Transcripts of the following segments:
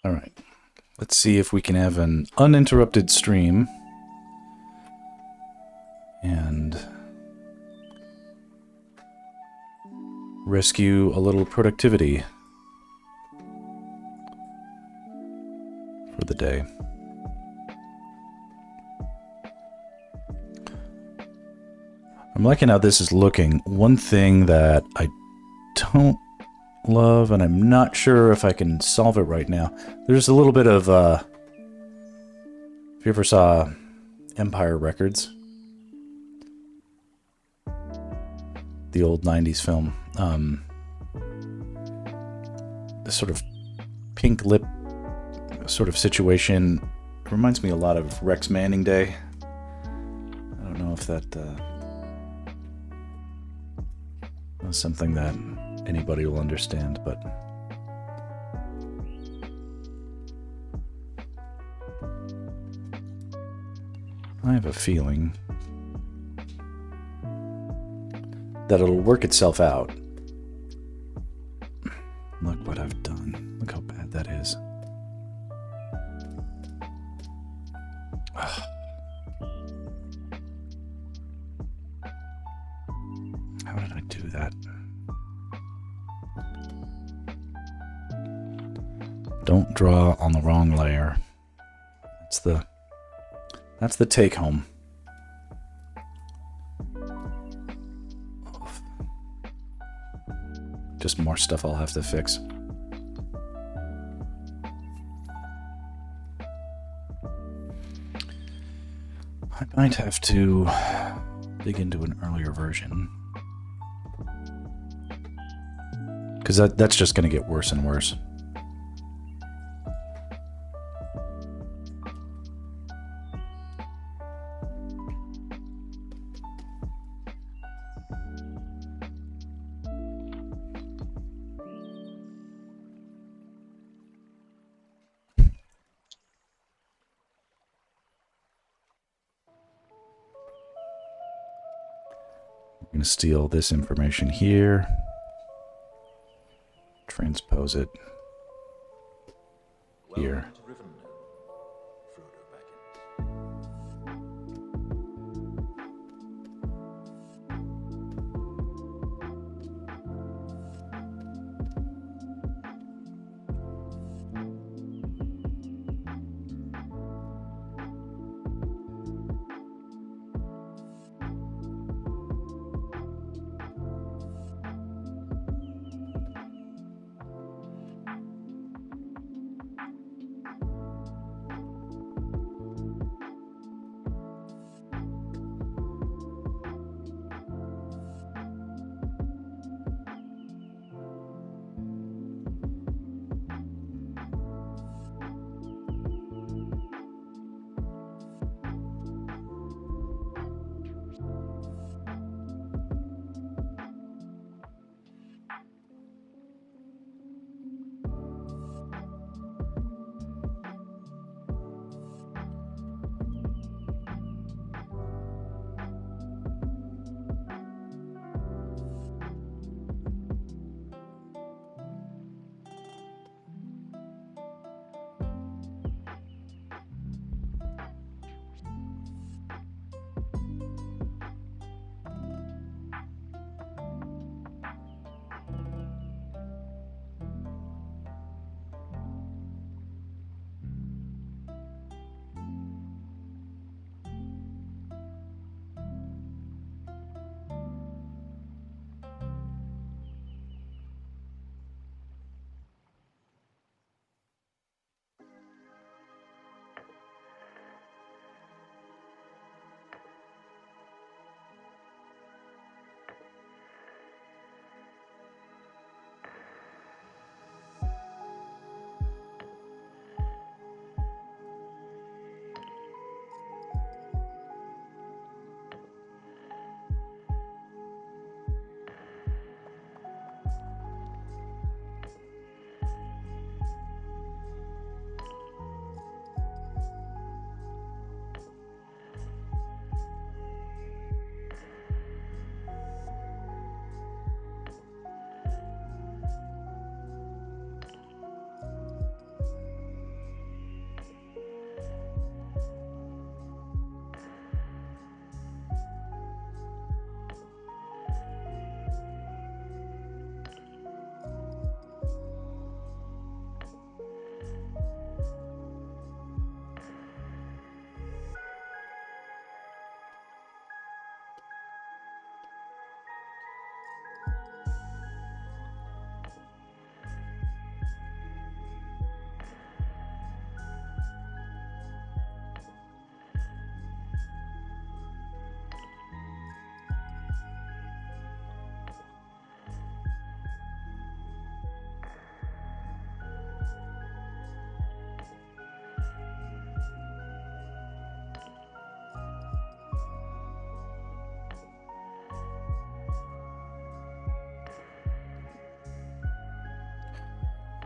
All right. Let's see if we can have an uninterrupted stream. And rescue a little productivity for the day. I'm liking how this is looking. One thing that I don't love, and I'm not sure if I can solve it right now. There's a little bit of, if you ever saw Empire Records, the old 90s film, this sort of pink lip sort of situation reminds me a lot of Rex Manning Day. I don't know if that was something that anybody will understand, but I have a feeling that it'll work itself out. Look what I've done. Look how bad that is. How did I do that? Don't draw on the wrong layer. That's the take home. Just more stuff I'll have to fix. I might have to dig into an earlier version, because that's just going to get worse and worse. I'm going to steal this information here, transpose it here.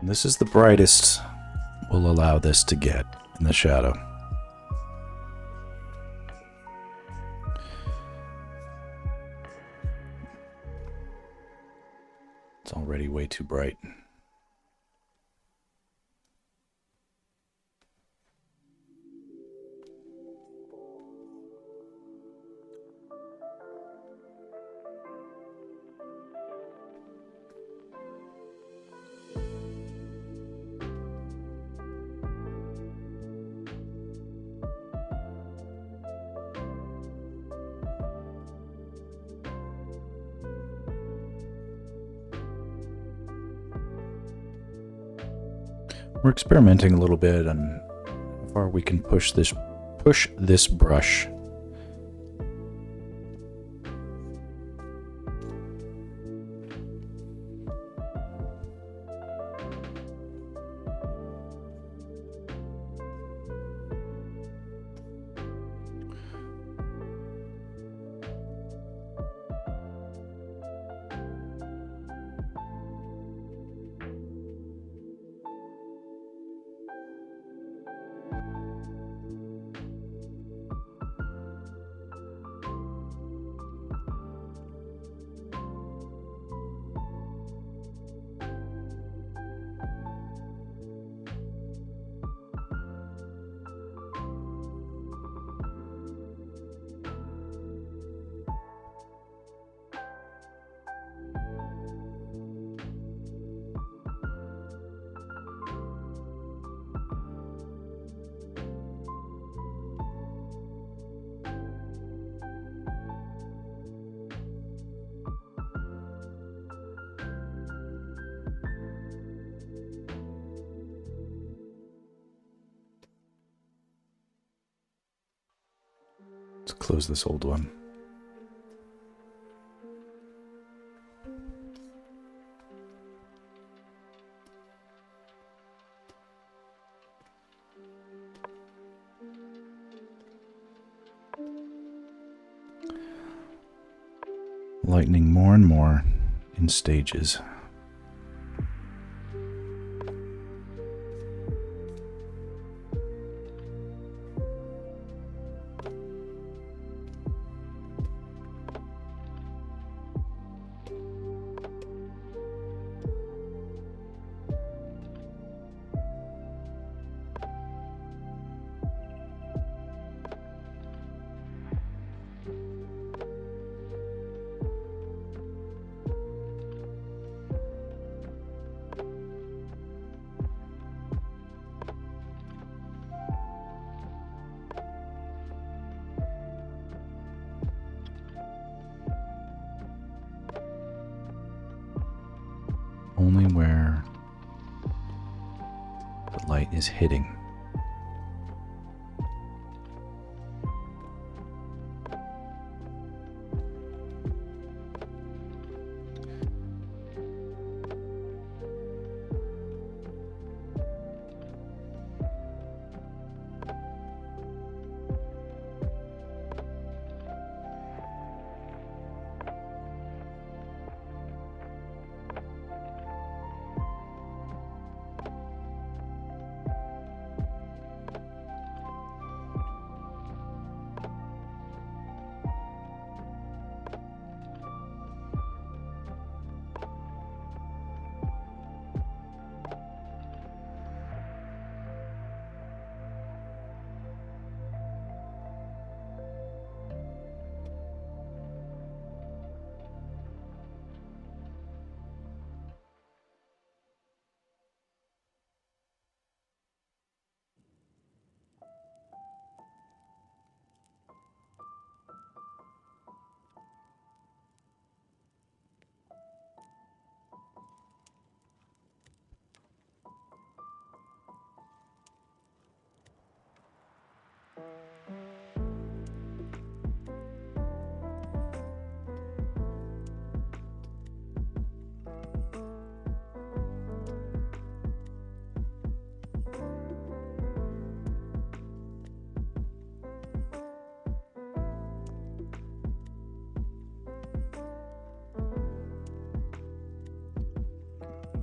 This is the brightest we'll allow this to get in the shadow. It's already way too bright. We're experimenting a little bit on how far we can push this brush. Let's close this old one. Lightening more and more in stages. Only where the light is hitting.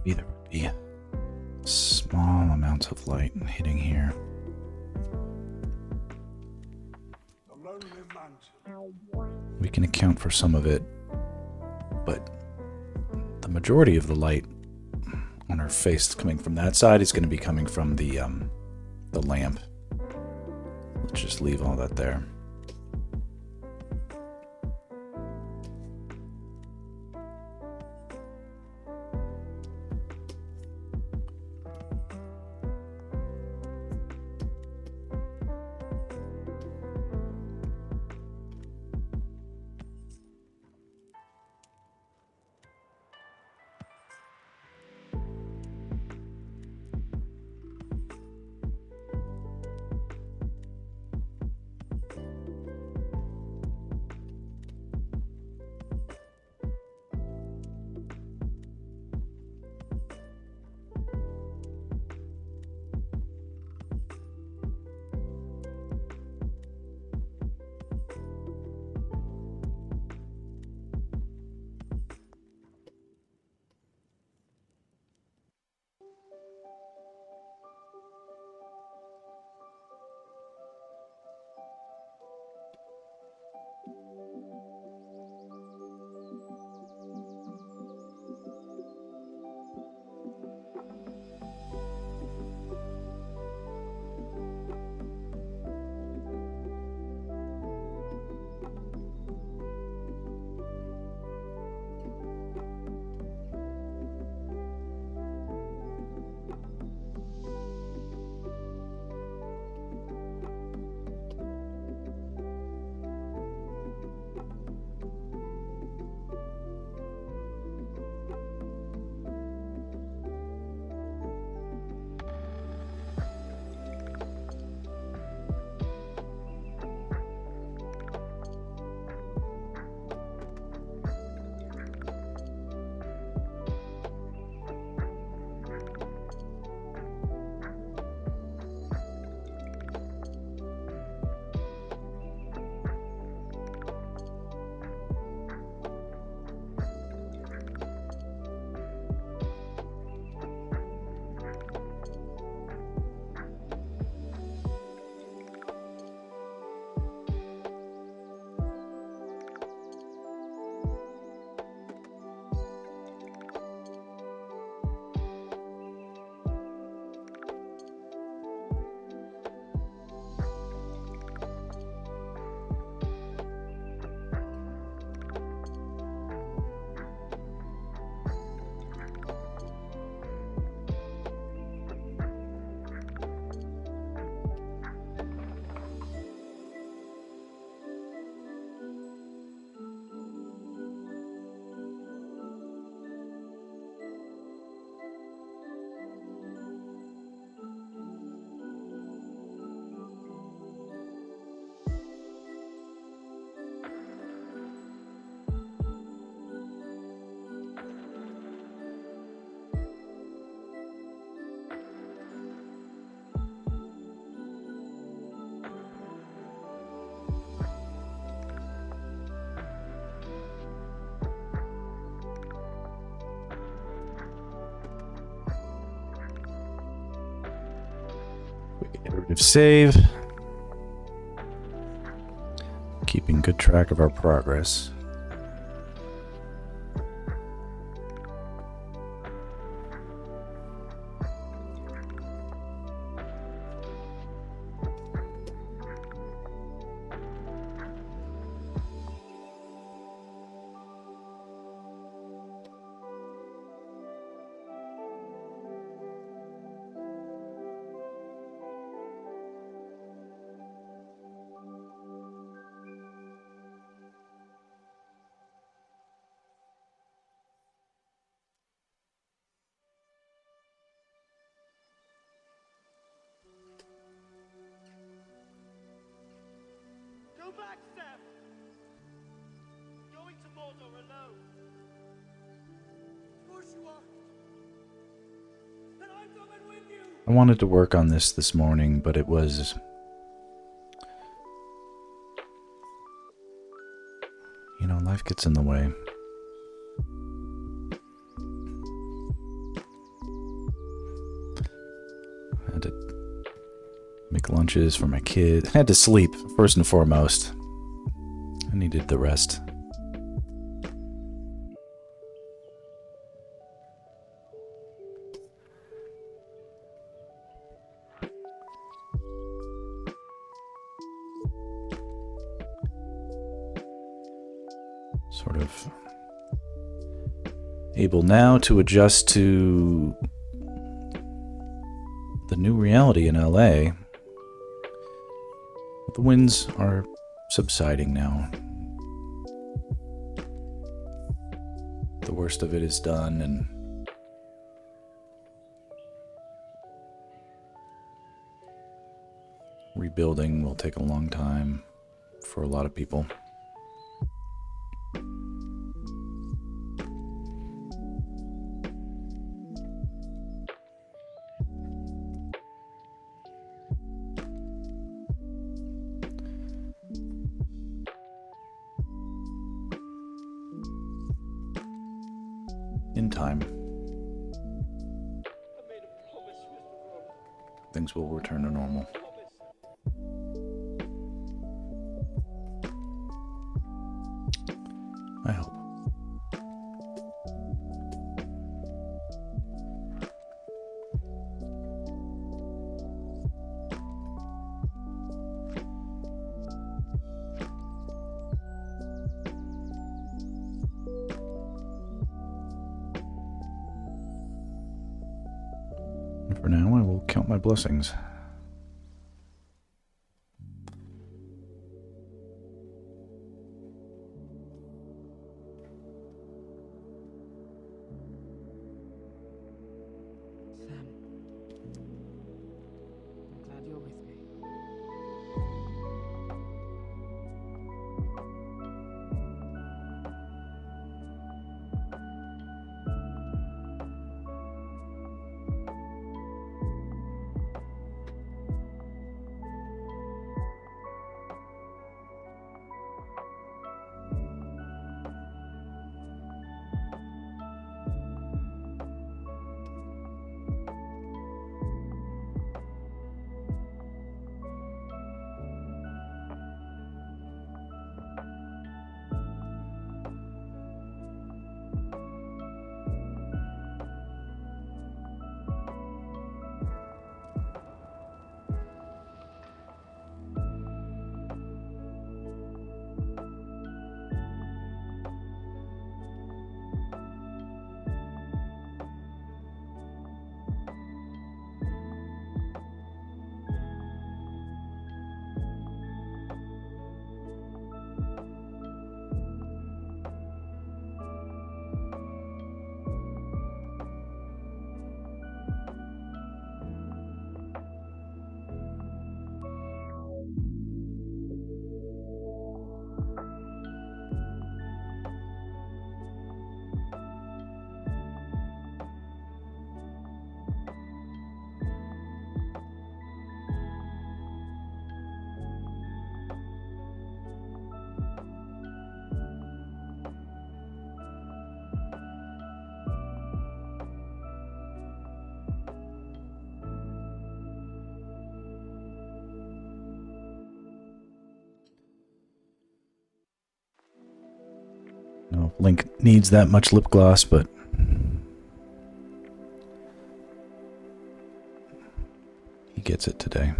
Either would be Small amounts of light hitting here. We can account for some of it, but the majority of the light on her face coming from that side is going to be coming from the lamp. Let's just leave all that there. Iterative save. Keeping good track of our progress. I wanted to work on this morning, but it was... You know, life gets in the way. Had to make lunches for my kid. I had to sleep, first and foremost. I needed the rest. Sort of able now to adjust to the new reality in LA. The winds are subsiding now. The worst of it is done, and rebuilding will take a long time for a lot of people. In time, things will return to normal. I hope. For now, I will count my blessings. Sam, I'm glad you're with me. No, Link needs that much lip gloss, but he gets it today.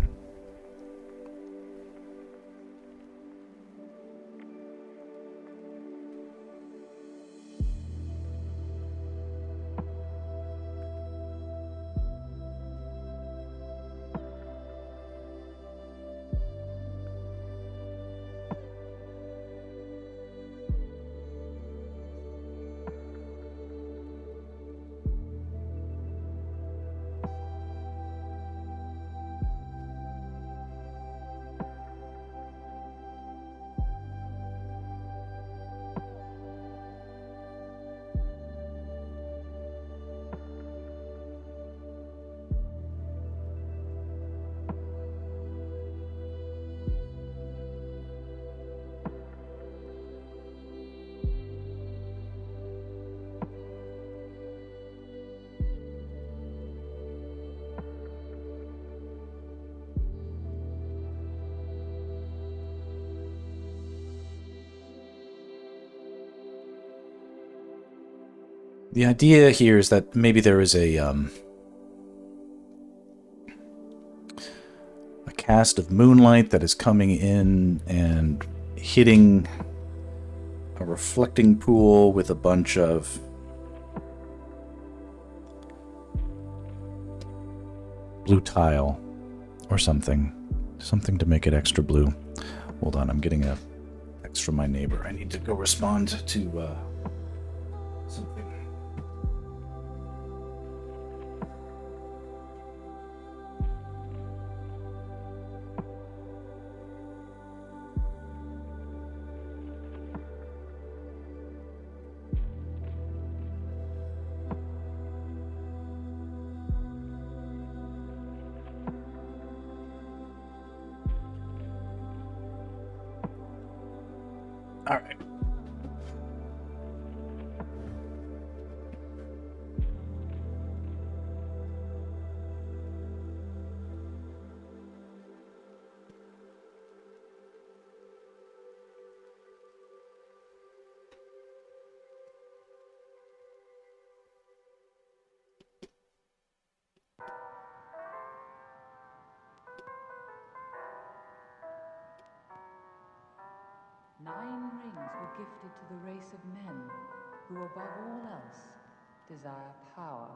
The idea here is that maybe there is a cast of moonlight that is coming in and hitting a reflecting pool with a bunch of blue tile or something. Something to make it extra blue. Hold on, I'm getting a text from my neighbor. I need to go respond to something. All right. Nine rings were gifted to the race of men, who above all else desire power.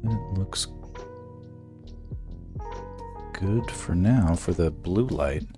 It looks good for now for the blue light.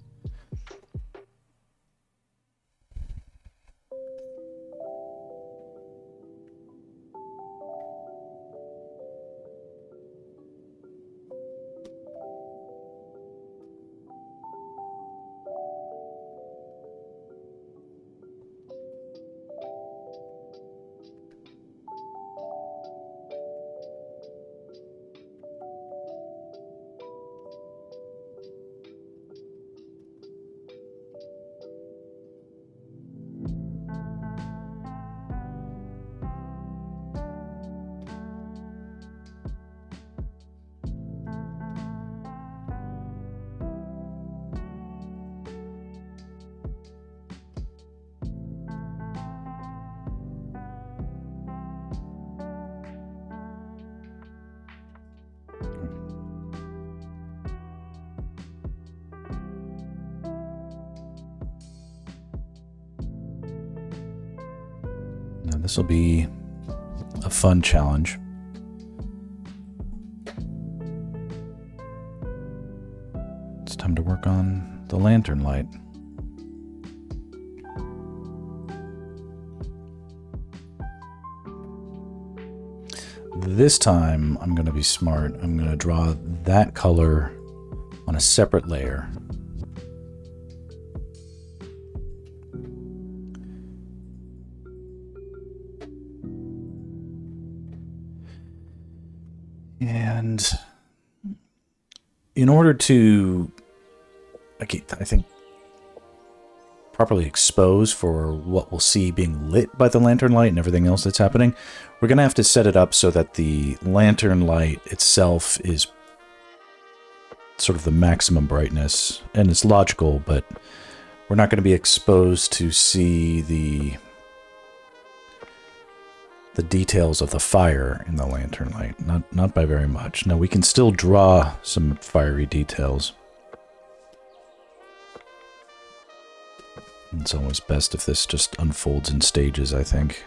Now this will be a fun challenge. It's time to work on the lantern light. This time I'm going to be smart. I'm going to draw that color on a separate layer. And in order to, I think, properly expose for what we'll see being lit by the lantern light and everything else that's happening, we're going to have to set it up so that the lantern light itself is sort of the maximum brightness. And it's logical, but we're not going to be exposed to see the details of the fire in the lantern light. Not by very much. Now, we can still draw some fiery details. It's always best if this just unfolds in stages, I think.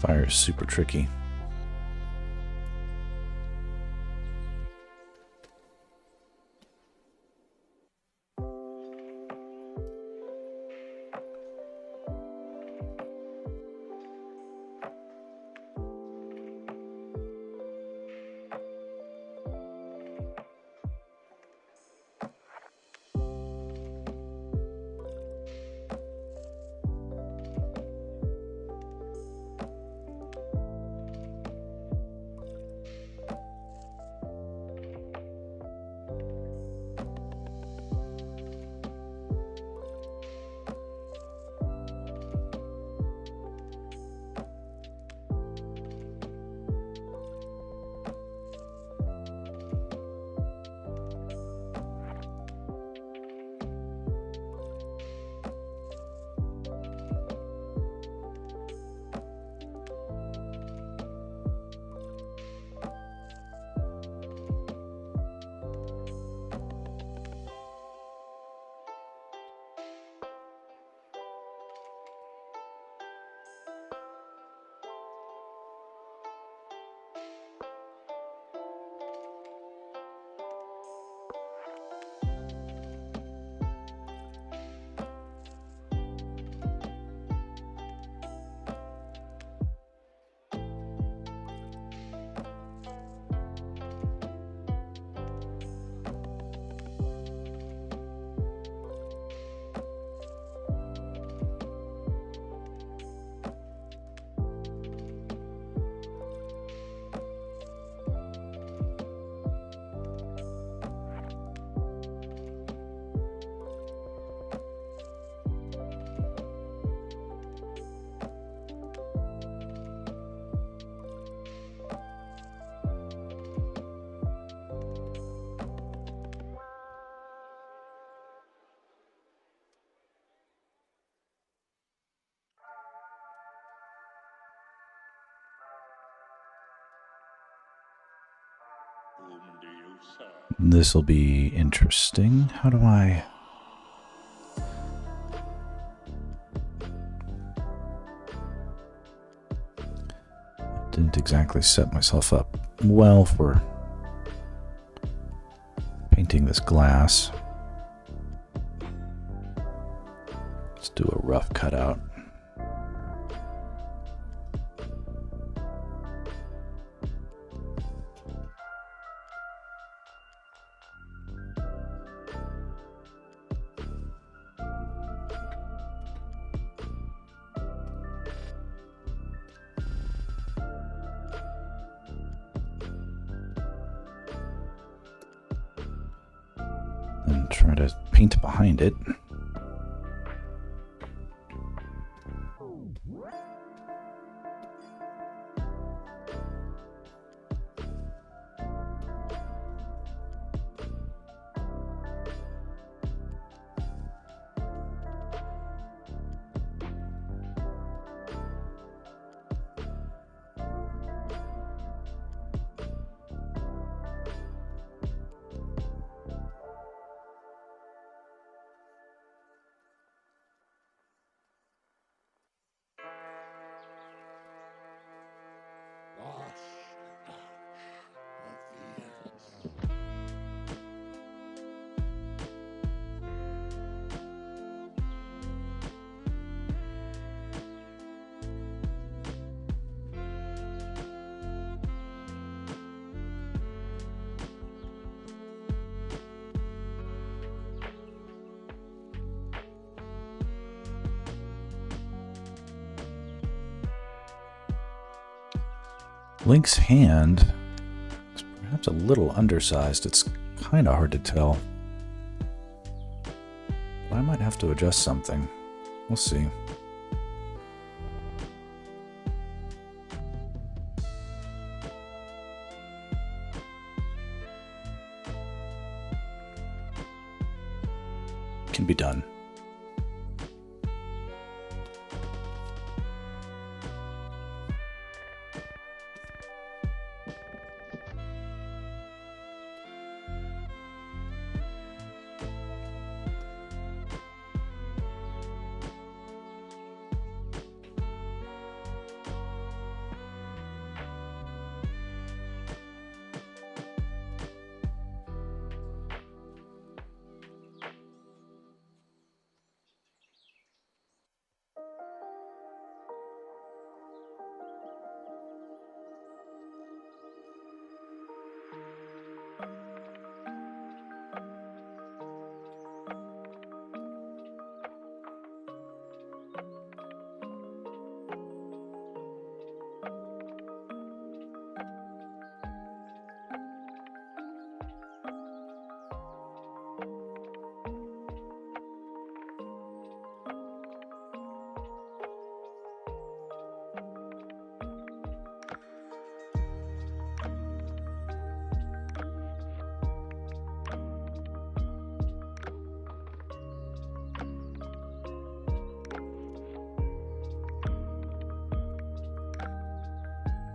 Fire is super tricky. This will be interesting. How do I... Didn't exactly set myself up well for painting this glass. Let's do a rough cutout. And try to paint behind it. Link's hand is perhaps a little undersized. It's kind of hard to tell. But I might have to adjust something. We'll see. Can be done.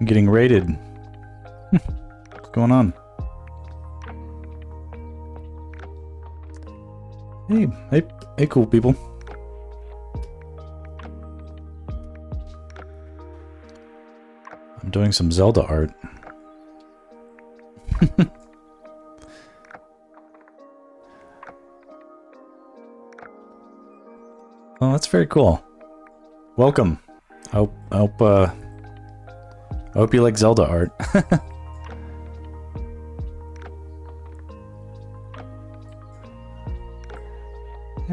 I'm getting raided. What's going on? Hey, cool people. I'm doing some Zelda art. Well, that's very cool. Welcome. I hope you like Zelda art. I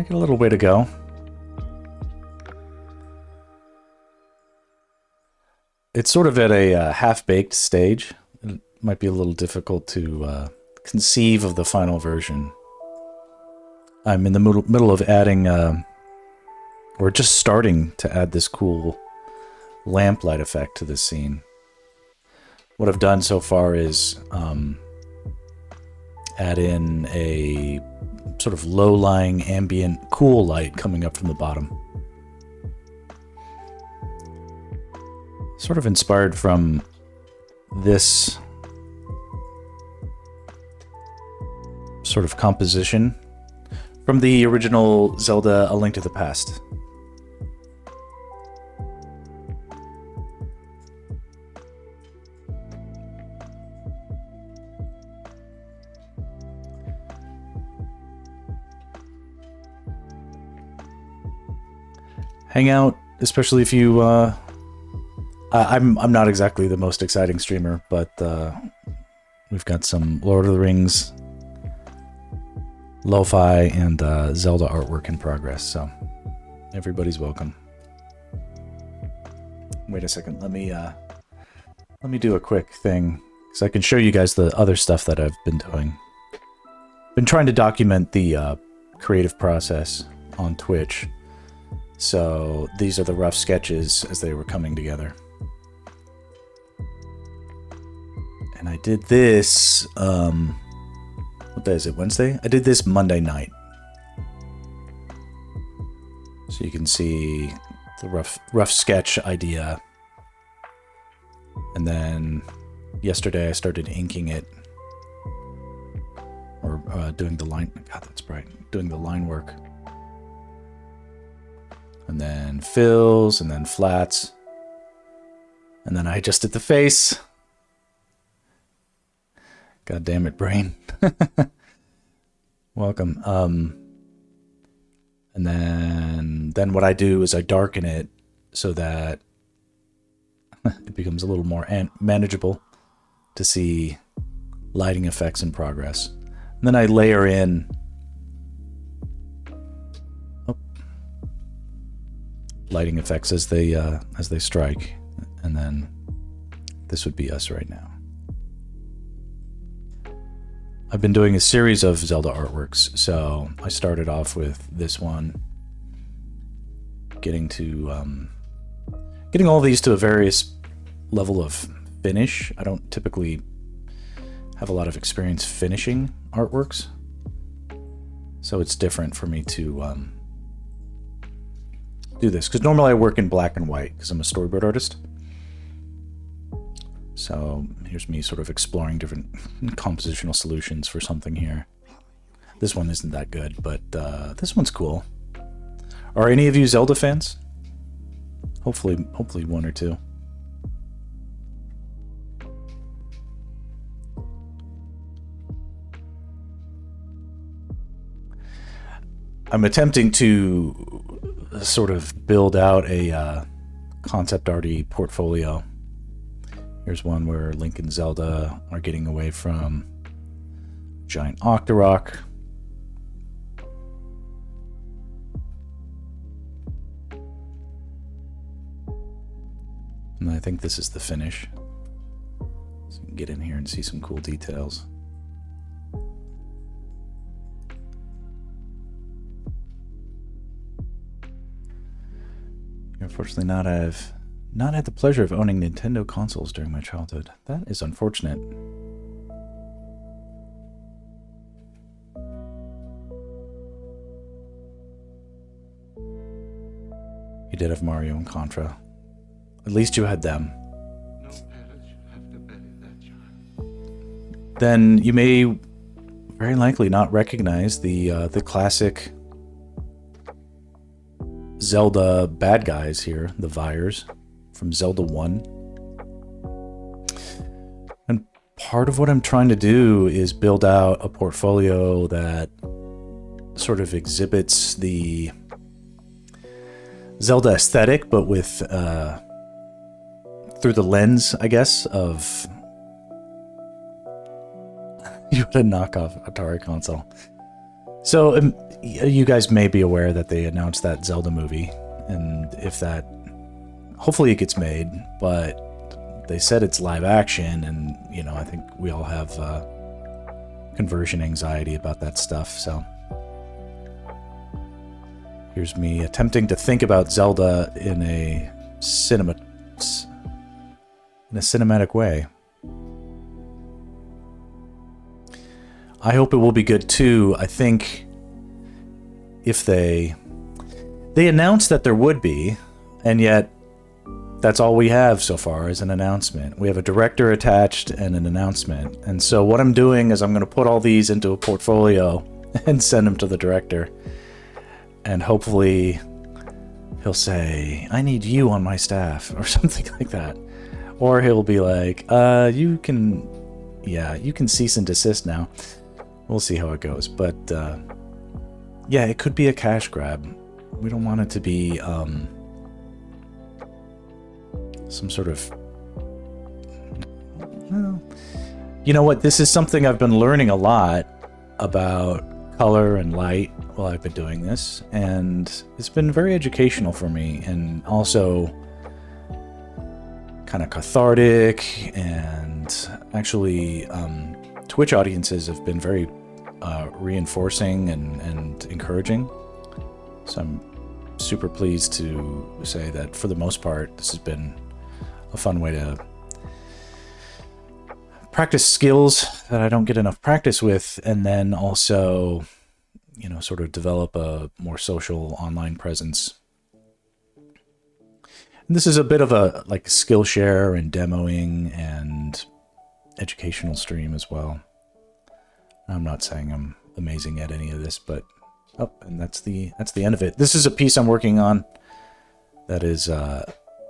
got a little way to go. It's sort of at a half-baked stage. It might be a little difficult to conceive of the final version. I'm in the middle of adding, or just starting to add this cool lamplight effect to this scene. What I've done so far is add in a sort of low-lying ambient cool light coming up from the bottom. Sort of inspired from this sort of composition from the original Zelda A Link to the Past. Hang out, especially if you I'm not exactly the most exciting streamer, but we've got some Lord of the Rings, lo-fi, and Zelda artwork in progress, so everybody's welcome. Wait a second, let me do a quick thing, so I can show you guys the other stuff that I've been doing. Been trying to document the creative process on Twitch, so these are the rough sketches as they were coming together. And I did this, what day is it, Wednesday? I did this Monday night. So you can see the rough sketch idea. And then yesterday I started inking it. Or doing the line, God, that's bright. Doing the line work. And then fills, and then flats. And then I just did the face. God damn it, brain. Welcome. And then what I do is I darken it so that it becomes a little more manageable to see lighting effects in progress. And then I layer in lighting effects as they strike, and then this would be us right now. I've been doing a series of Zelda artworks, so I started off with this one, getting all these to a various level of finish. I don't typically have a lot of experience finishing artworks, so it's different for me to do this, because normally I work in black and white because I'm a storyboard artist. So here's me sort of exploring different compositional solutions for something here. This one isn't that good, but this one's cool. Are any of you Zelda fans? Hopefully one or two. I'm attempting to sort of build out a concept arty portfolio. Here's one where Link and Zelda are getting away from giant Octorok. And I think this is the finish. So you can get in here and see some cool details. Unfortunately, I've not had the pleasure of owning Nintendo consoles during my childhood. That is unfortunate. You did have Mario and Contra. At least you had them. No parents then you may very likely not recognize the classic Zelda bad guys here, the Vyres from Zelda 1. And part of what I'm trying to do is build out a portfolio that sort of exhibits the Zelda aesthetic, but with through the lens, I guess, of you had a knockoff Atari console. So you guys may be aware that they announced that Zelda movie, and if that, hopefully it gets made, but they said it's live action, and you know, I think we all have conversion anxiety about that stuff. So here's me attempting to think about Zelda in a cinematic way. I hope it will be good too. I think if they announced that there would be, and yet that's all we have so far is an announcement. We have a director attached and an announcement. And so what I'm doing is I'm going to put all these into a portfolio and send them to the director. And hopefully he'll say, I need you on my staff, or something like that. Or he'll be like, you can cease and desist now. We'll see how it goes. But yeah, it could be a cash grab. We don't want it to be some sort of... Well, you know what? This is something I've been learning a lot about color and light while I've been doing this. And it's been very educational for me, and also kind of cathartic. And actually, Twitch audiences have been very reinforcing and encouraging. So I'm super pleased to say that for the most part, this has been a fun way to practice skills that I don't get enough practice with, and then also, you know, sort of develop a more social online presence. And this is a bit of a like skill share and demoing and educational stream as well. I'm not saying I'm amazing at any of this, but and that's the end of it. This is a piece I'm working on that is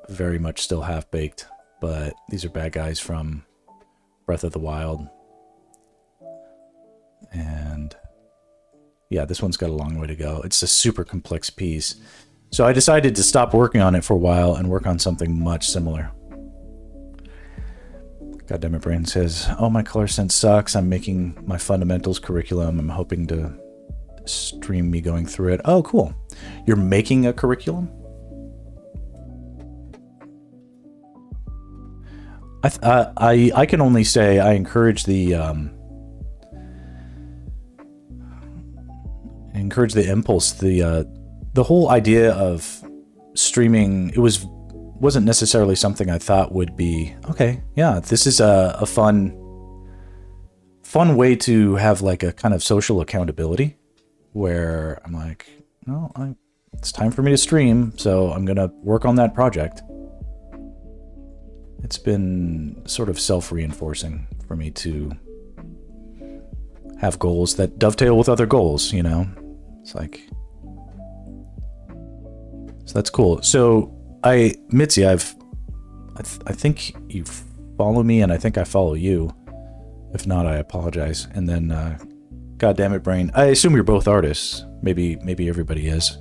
very much still half-baked, but these are bad guys from Breath of the Wild. And yeah, this one's got a long way to go. It's a super complex piece. So I decided to stop working on it for a while and work on something much similar. Goddammit Brain says, oh, my color sense sucks. I'm making my fundamentals curriculum. I'm hoping to stream me going through it. Oh, cool. You're making a curriculum? I can only say I encourage the impulse. The whole idea of streaming, it wasn't necessarily something I thought would be okay. Yeah, this is a fun way to have like a kind of social accountability, where I'm like, no, it's time for me to stream, so I'm gonna work on that project. It's been sort of self-reinforcing for me to have goals that dovetail with other goals, you know? It's like... So that's cool. So, Mitzi, I think you follow me, and I think I follow you. If not, I apologize. And then, Goddammit Brain, I assume you're both artists. Maybe everybody is.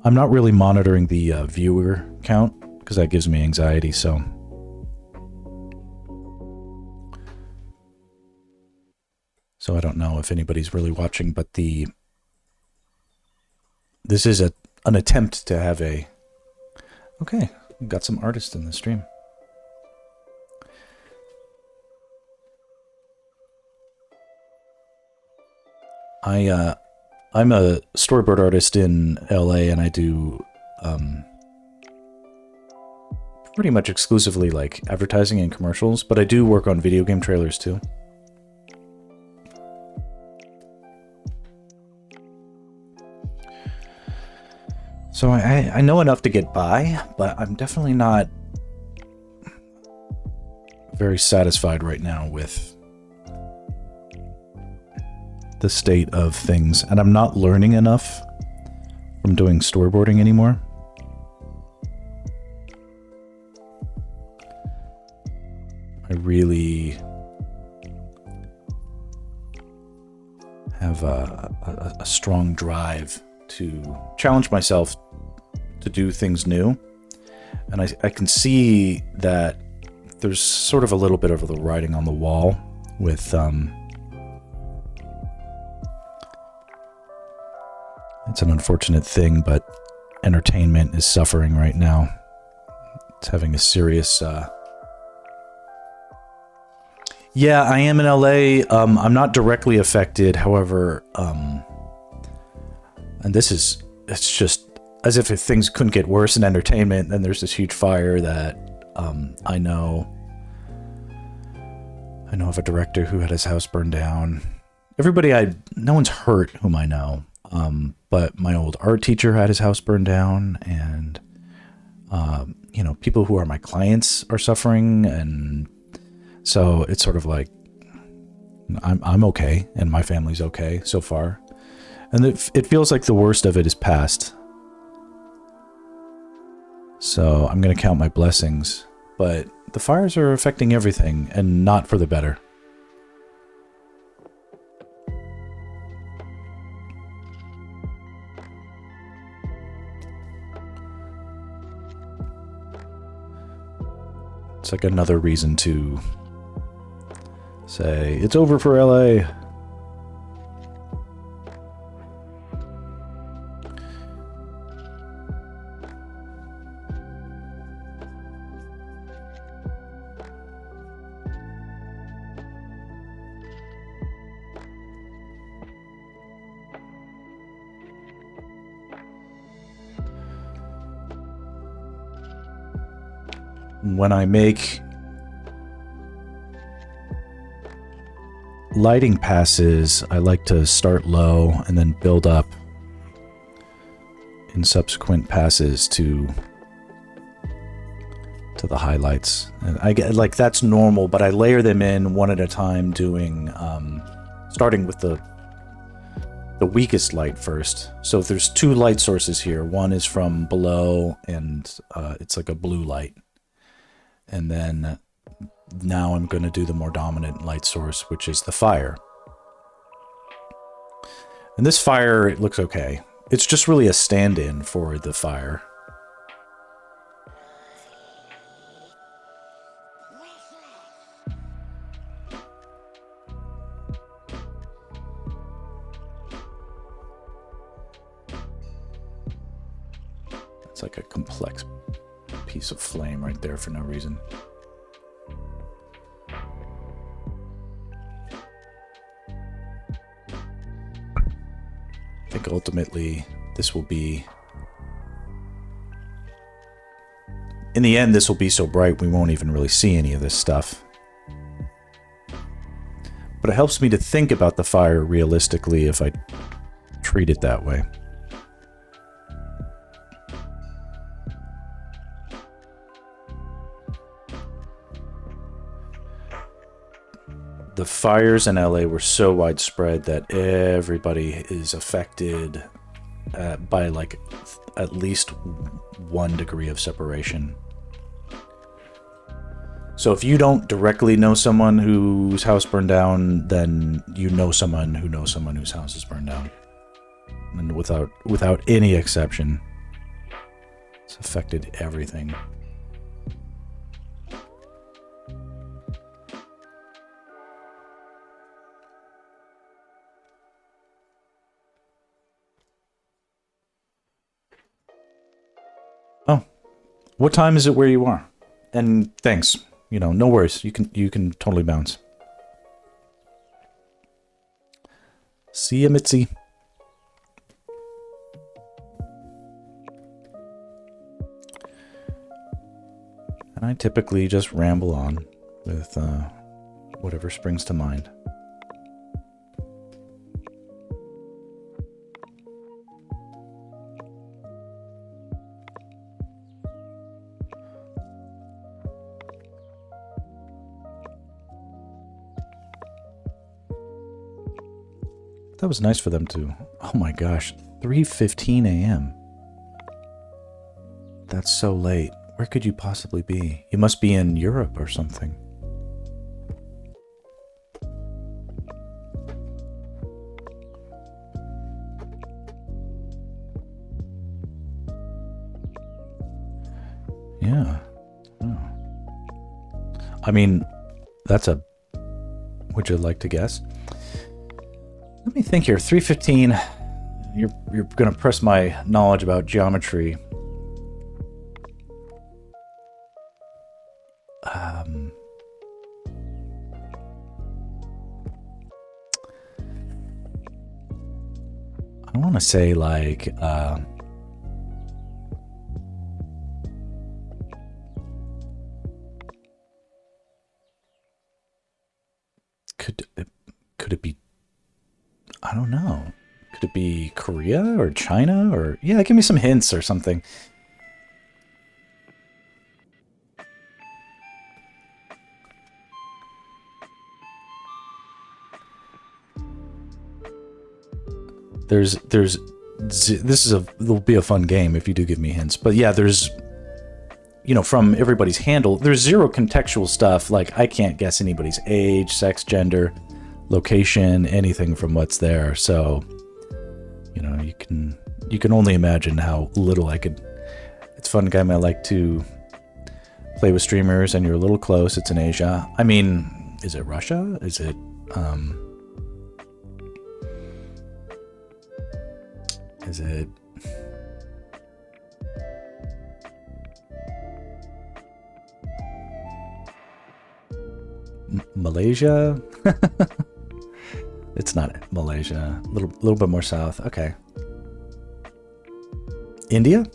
I'm not really monitoring the viewer count, because that gives me anxiety, so... So I don't know if anybody's really watching, but this is an attempt to have a... Okay, we've got some artists in the stream. I'm a storyboard artist in LA, and I do pretty much exclusively like advertising and commercials, but I do work on video game trailers too. So I know enough to get by, but I'm definitely not very satisfied right now with the state of things, and I'm not learning enough from doing storyboarding anymore. I really have a strong drive to challenge myself to do things new. And I can see that there's sort of a little bit of the writing on the wall with it's an unfortunate thing, but entertainment is suffering right now. It's having a serious yeah, I am in LA. I'm not directly affected, however, and it's just as if things couldn't get worse in entertainment. Then there's this huge fire that I know of a director who had his house burned down. No one's hurt whom I know, but my old art teacher had his house burned down, and people who are my clients are suffering, and so it's sort of like I'm okay, and my family's okay so far, and it feels like the worst of it is past. So I'm going to count my blessings, but the fires are affecting everything, and not for the better. It's like another reason to say, it's over for LA. When I make lighting passes, I like to start low and then build up in subsequent passes to the highlights. And I get like that's normal, but I layer them in one at a time, doing starting with the weakest light first. So if there's two light sources here, one is from below, and it's like a blue light. And then now I'm going to do the more dominant light source, which is the fire. And this fire, it looks okay. It's just really a stand-in for the fire. It's like a complex piece of flame right there for no reason. I think ultimately this will be, in the end, this will be so bright we won't even really see any of this stuff. But it helps me to think about the fire realistically if I treat it that way. The fires in LA were so widespread that everybody is affected by like at least 1 degree of separation. So if you don't directly know someone whose house burned down, then you know someone who knows someone whose house is burned down. And without any exception, it's affected everything. Oh, what time is it where you are? And thanks. You know, no worries. You can totally bounce. See ya, Mitzi. And I typically just ramble on with whatever springs to mind. That was nice for them to. Oh my gosh, 3:15 a.m. That's so late. Where could you possibly be? You must be in Europe or something. Yeah. Oh. I mean, that's a... Would you like to guess? Let me think here. 3:15. You're gonna press my knowledge about geometry. I want to say like could it be, I don't know. Could it be Korea or China or, yeah, give me some hints or something. There'll be a fun game if you do give me hints. But yeah, there's, you know, from everybody's handle, there's zero contextual stuff. Like, I can't guess anybody's age, sex, gender, location, anything from what's there. So, you know, you can only imagine how little I could. It's a fun game. I like to play with streamers, and you're a little close. It's in Asia. I mean, is it Russia? Is it Is it... Malaysia? It's not Malaysia. A little bit more south. Okay. India?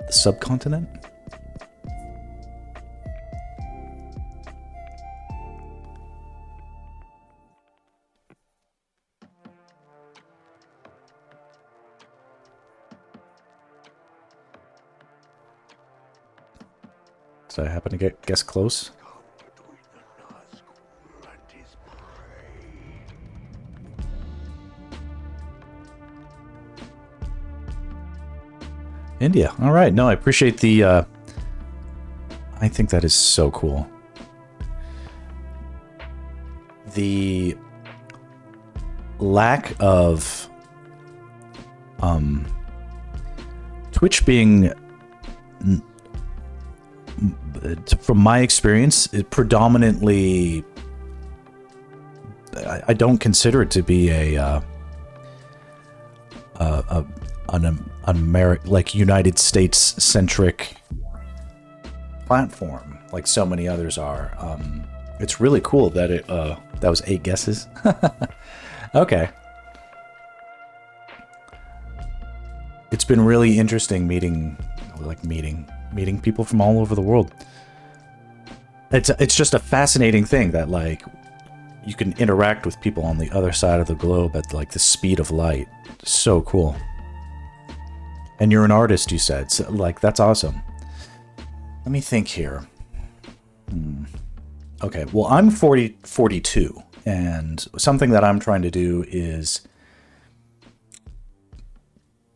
The subcontinent? Did I happen to guess close? India. All right. No, I appreciate the... I think that is so cool. The lack of Twitch being... From my experience, it predominantly... I don't consider it to be an like United States centric platform like so many others are. It's really cool that it that was 8 guesses. Okay. It's been really interesting meeting people from all over the world. It's just a fascinating thing that like you can interact with people on the other side of the globe at like the speed of light. So cool. And you're an artist, you said. So, like, that's awesome. Let me think here. Okay, well, I'm 42, and something that I'm trying to do is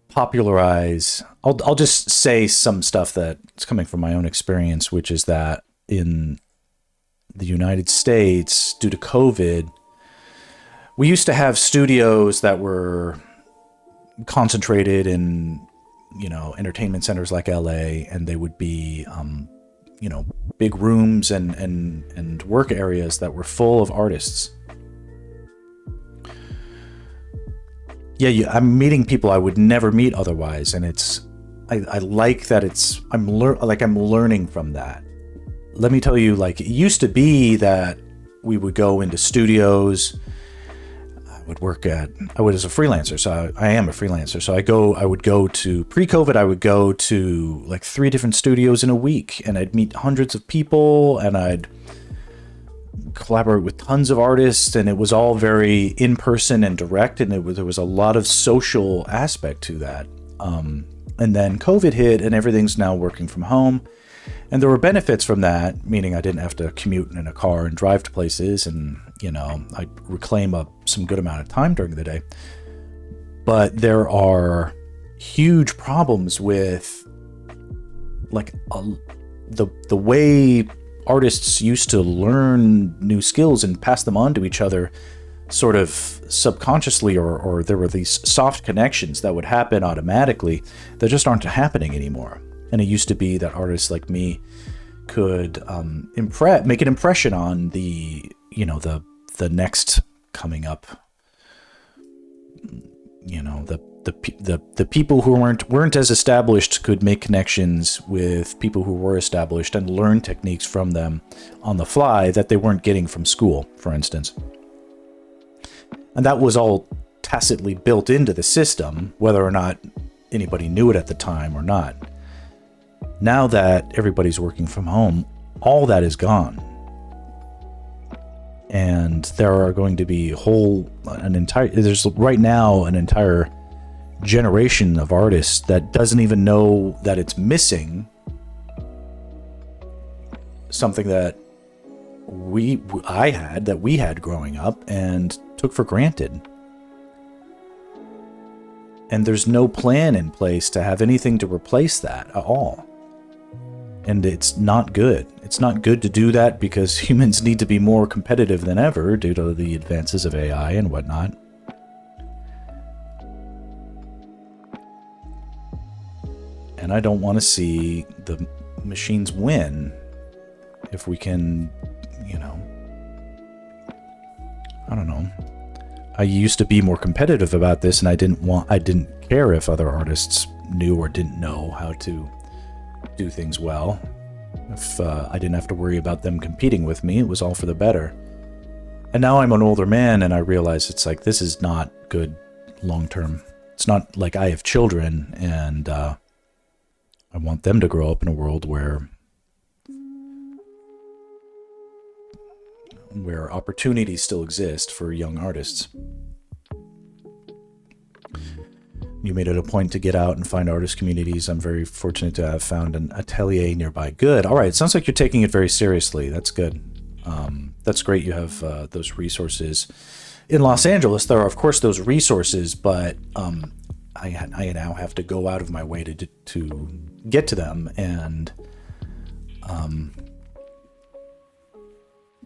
popularize... I'll just say some stuff that's coming from my own experience, which is that in the United States, due to COVID, we used to have studios that were concentrated in, you know, entertainment centers like LA, and they would be, you know, big rooms and work areas that were full of artists. Yeah, I'm meeting people I would never meet otherwise, and I like that I'm learning from that. Let me tell you, like, it used to be that we would go into studios. I was a freelancer, so I am a freelancer. So I would go to, pre-COVID, I would go to like 3 different studios in a week, and I'd meet hundreds of people, and I'd collaborate with tons of artists, and it was all very in-person and direct, and there was a lot of social aspect to that. And then COVID hit, and everything's now working from home. And there were benefits from that, meaning I didn't have to commute in a car and drive to places, and, you know, I'd reclaim some good amount of time during the day. But there are huge problems with, like, the way artists used to learn new skills and pass them on to each other sort of subconsciously, or there were these soft connections that would happen automatically that just aren't happening anymore. And it used to be that artists like me could make an impression on the next coming up, you know, the people who weren't as established could make connections with people who were established and learn techniques from them on the fly that they weren't getting from school, for instance. And that was all tacitly built into the system, whether or not anybody knew it at the time or not. Now that everybody's working from home, all that is gone. And there are going to be there's right now an entire generation of artists that doesn't even know that it's missing something that we had growing up and took for granted. And there's no plan in place to have anything to replace that at all. And it's not good. It's not good to do that because humans need to be more competitive than ever due to the advances of AI and whatnot. And I don't want to see the machines win if we can, you know, I don't know. I used to be more competitive about this, and I didn't care if other artists knew or didn't know how to do things well. If I didn't have to worry about them competing with me, it was all for the better. And now I'm an older man, and I realize it's like, this is not good long term. It's not like I have children, and I want them to grow up in a world where opportunities still exist for young artists. You made it a point to get out and find artist communities. I'm very fortunate to have found an atelier nearby. Good. All right. It sounds like you're taking it very seriously. That's good. That's great. You have those resources. In Los Angeles, there are, of course, those resources, but I now have to go out of my way to get to them. And,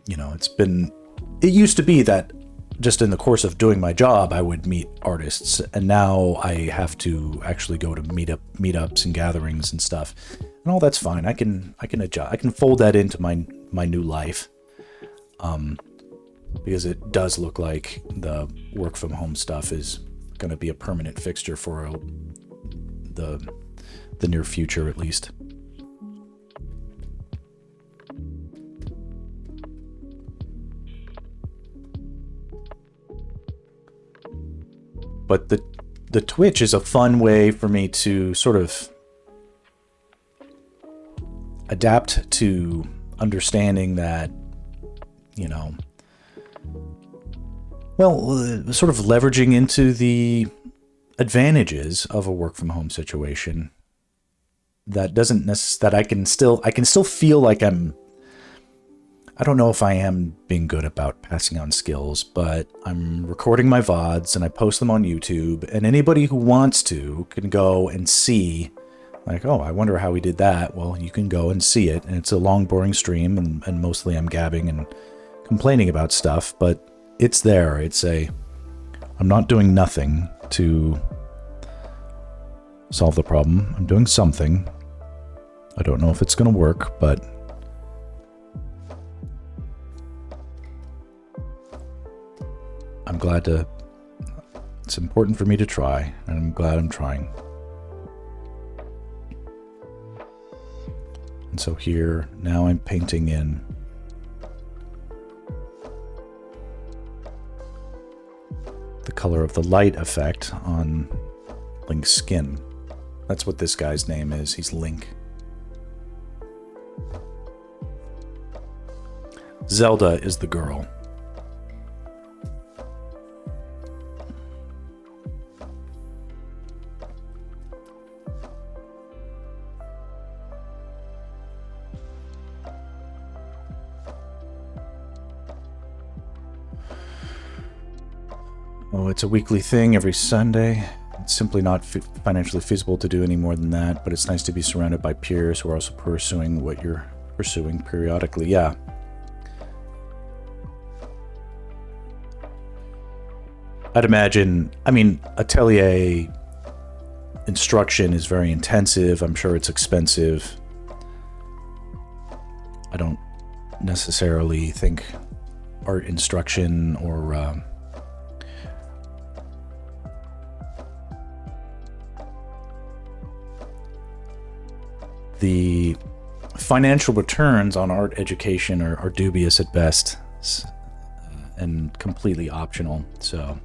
you know, it used to be that just in the course of doing my job, I would meet artists, and now I have to actually go to meetups and gatherings and stuff, and all that's fine. I can adjust. I can fold that into my new life, because it does look like the work from home stuff is going to be a permanent fixture for the near future, at least. But the Twitch is a fun way for me to sort of adapt to understanding that, you know, well, sort of leveraging into the advantages of a work from home situation that I can still feel like I don't know if I am being good about passing on skills, but I'm recording my VODs and I post them on YouTube, and anybody who wants to can go and see, like, oh, I wonder how we did that. Well, you can go and see it, and it's a long, boring stream, and mostly I'm gabbing and complaining about stuff, but it's there. I'm not doing nothing to solve the problem. I'm doing something. I don't know if it's going to work, but I'm glad it's important for me to try, and I'm glad I'm trying. And so here, now I'm painting in the color of the light effect on Link's skin. That's what this guy's name is. He's Link. Zelda is the girl. Oh, it's a weekly thing every Sunday. It's simply not financially feasible to do any more than that, but it's nice to be surrounded by peers who are also pursuing what you're pursuing periodically. Yeah. I'd imagine, I mean, atelier instruction is very intensive. I'm sure it's expensive. I don't necessarily think art instruction or the financial returns on art education are dubious at best and completely optional. So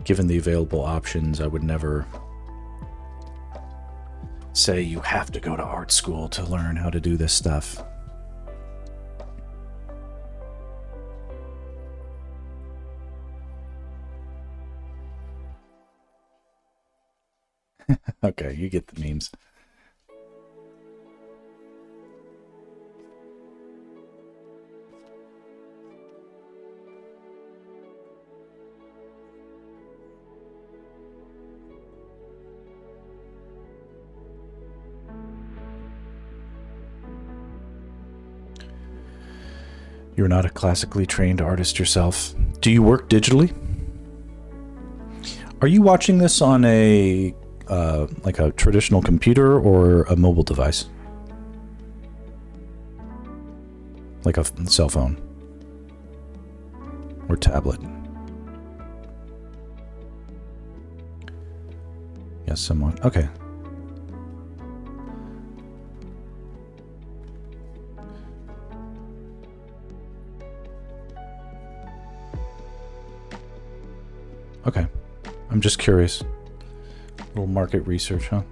given the available options, I would never say you have to go to art school to learn how to do this stuff. Okay, you get the memes. You're not a classically trained artist yourself. Do you work digitally? Are you watching this on a like a traditional computer or a mobile device? Like a cell phone or tablet? Yes, somewhat. Okay. Okay. I'm just curious. A little market research, huh?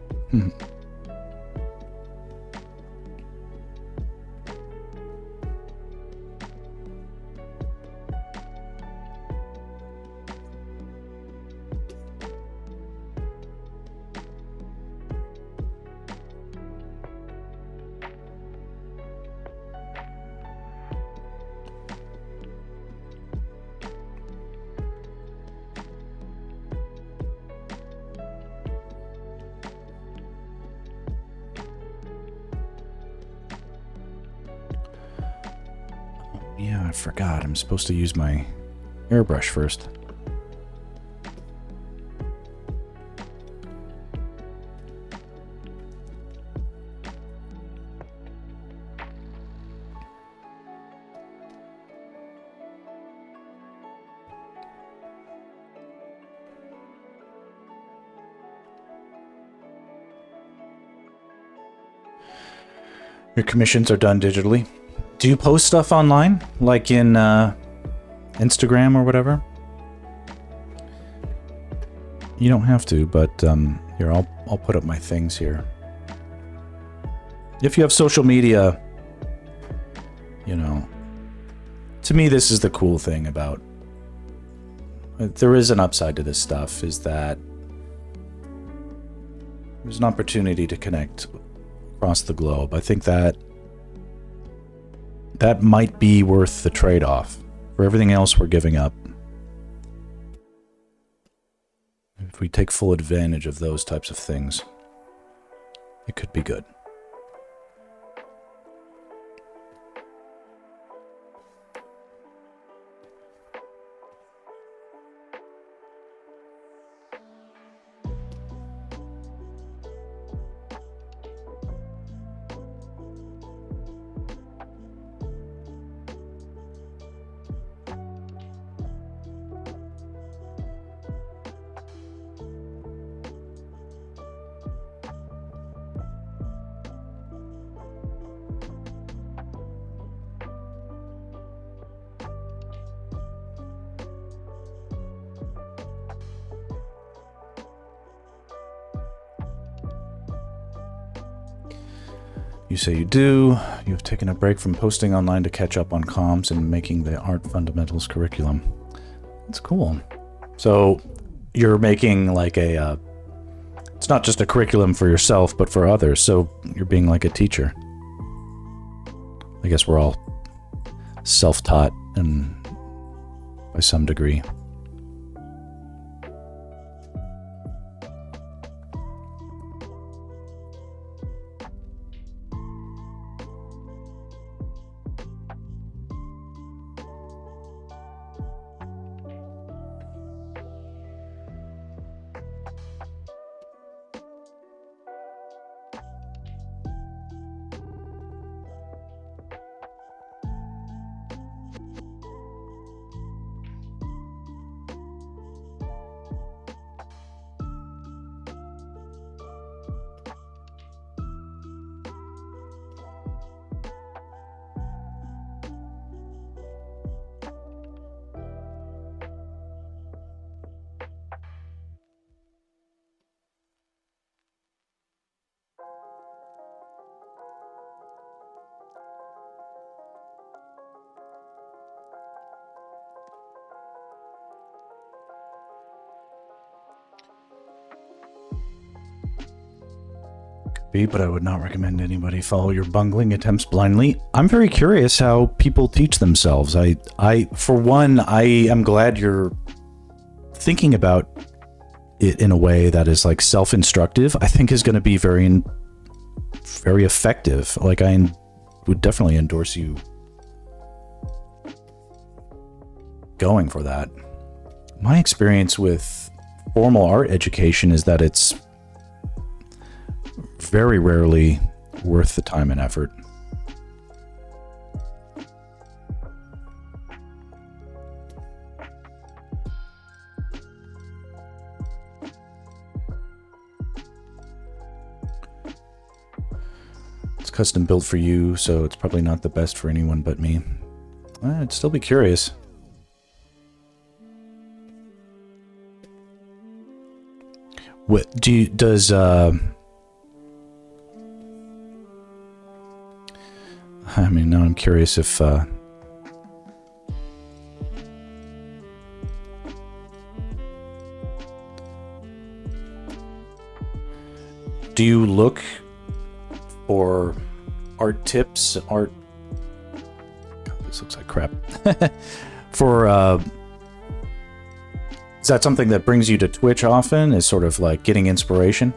Yeah, I forgot. I'm supposed to use my airbrush first. Your commissions are done digitally. Do you post stuff online, like in Instagram or whatever? You don't have to, but here, I'll put up my things here. If you have social media, you know, to me, this is the cool thing about. There is an upside to this stuff, is that there's an opportunity to connect across the globe. I think that might be worth the trade-off for everything else we're giving up. If we take full advantage of those types of things, it could be good. You say you do. You've taken a break from posting online to catch up on comms and making the art fundamentals curriculum. That's cool. So you're making like a, it's not just a curriculum for yourself, but for others. So you're being like a teacher. I guess we're all self-taught and by some degree. But I would not recommend anybody follow your bungling attempts blindly. I'm very curious how people teach themselves. For one, I am glad you're thinking about it in a way that is like self-instructive. I think is going to be very effective. Like I would definitely endorse you going for that. My experience with formal art education is that it's very rarely worth the time and effort. It's custom built for you, so it's probably not the best for anyone but me. I'd still be curious. What does I mean, now I'm curious if do you look for art tips, God, this looks like crap. For is that something that brings you to Twitch often? Is sort of like getting inspiration?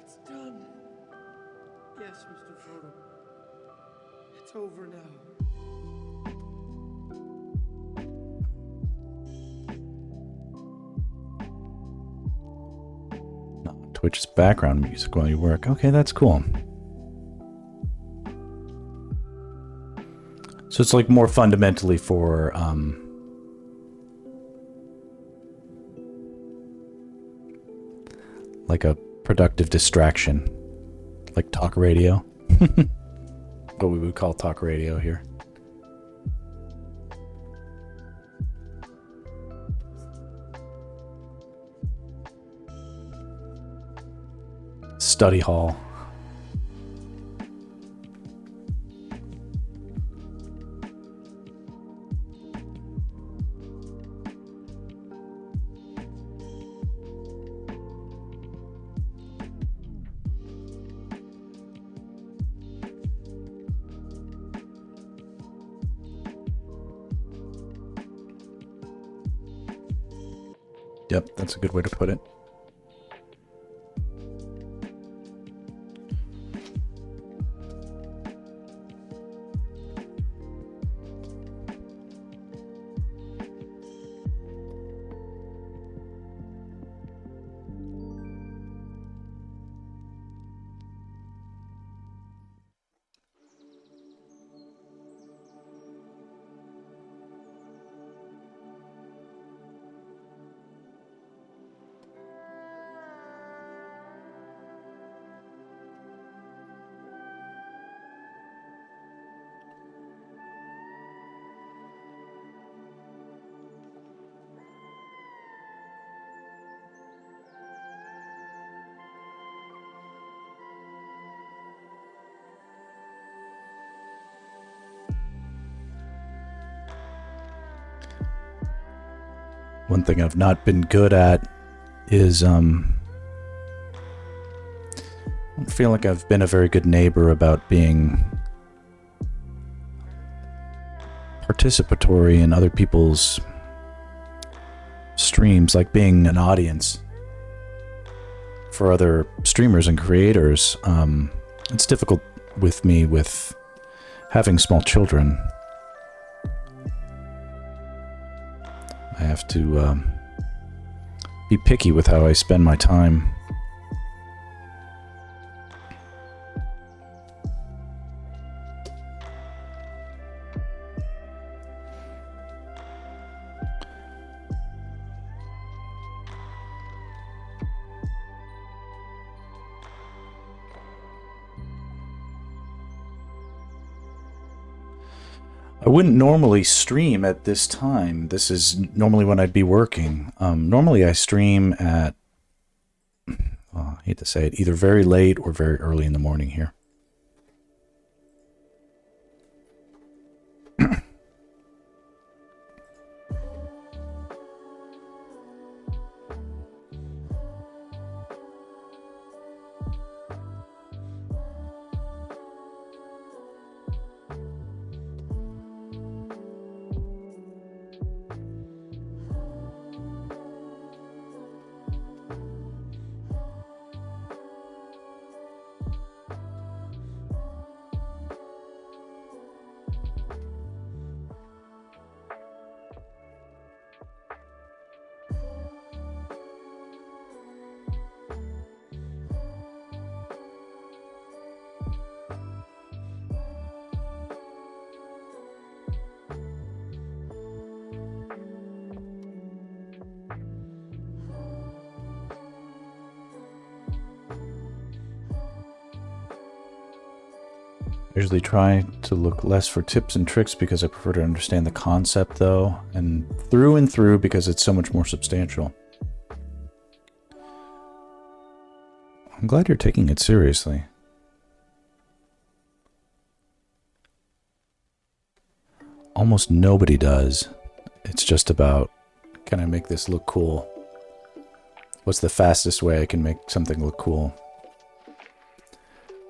It's done. Yes, Mr. Frodo. It's over now. Twitch's background music while you work. Okay, that's cool. So it's like more fundamentally for like a productive distraction, like talk radio. What we would call talk radio here. Study hall. Yep, that's a good way to put it. One thing I've not been good at is I don't feel like I've been a very good neighbor about being participatory in other people's streams, like being an audience for other streamers and creators. It's difficult with me with having small children. I have to be picky with how I spend my time. I wouldn't normally stream at this time. This is normally when I'd be working. Normally I stream at, I hate to say it, either very late or very early in the morning here. I usually try to look less for tips and tricks because I prefer to understand the concept, though, and through because it's so much more substantial. I'm glad you're taking it seriously. Almost nobody does. It's just about, can I make this look cool? What's the fastest way I can make something look cool?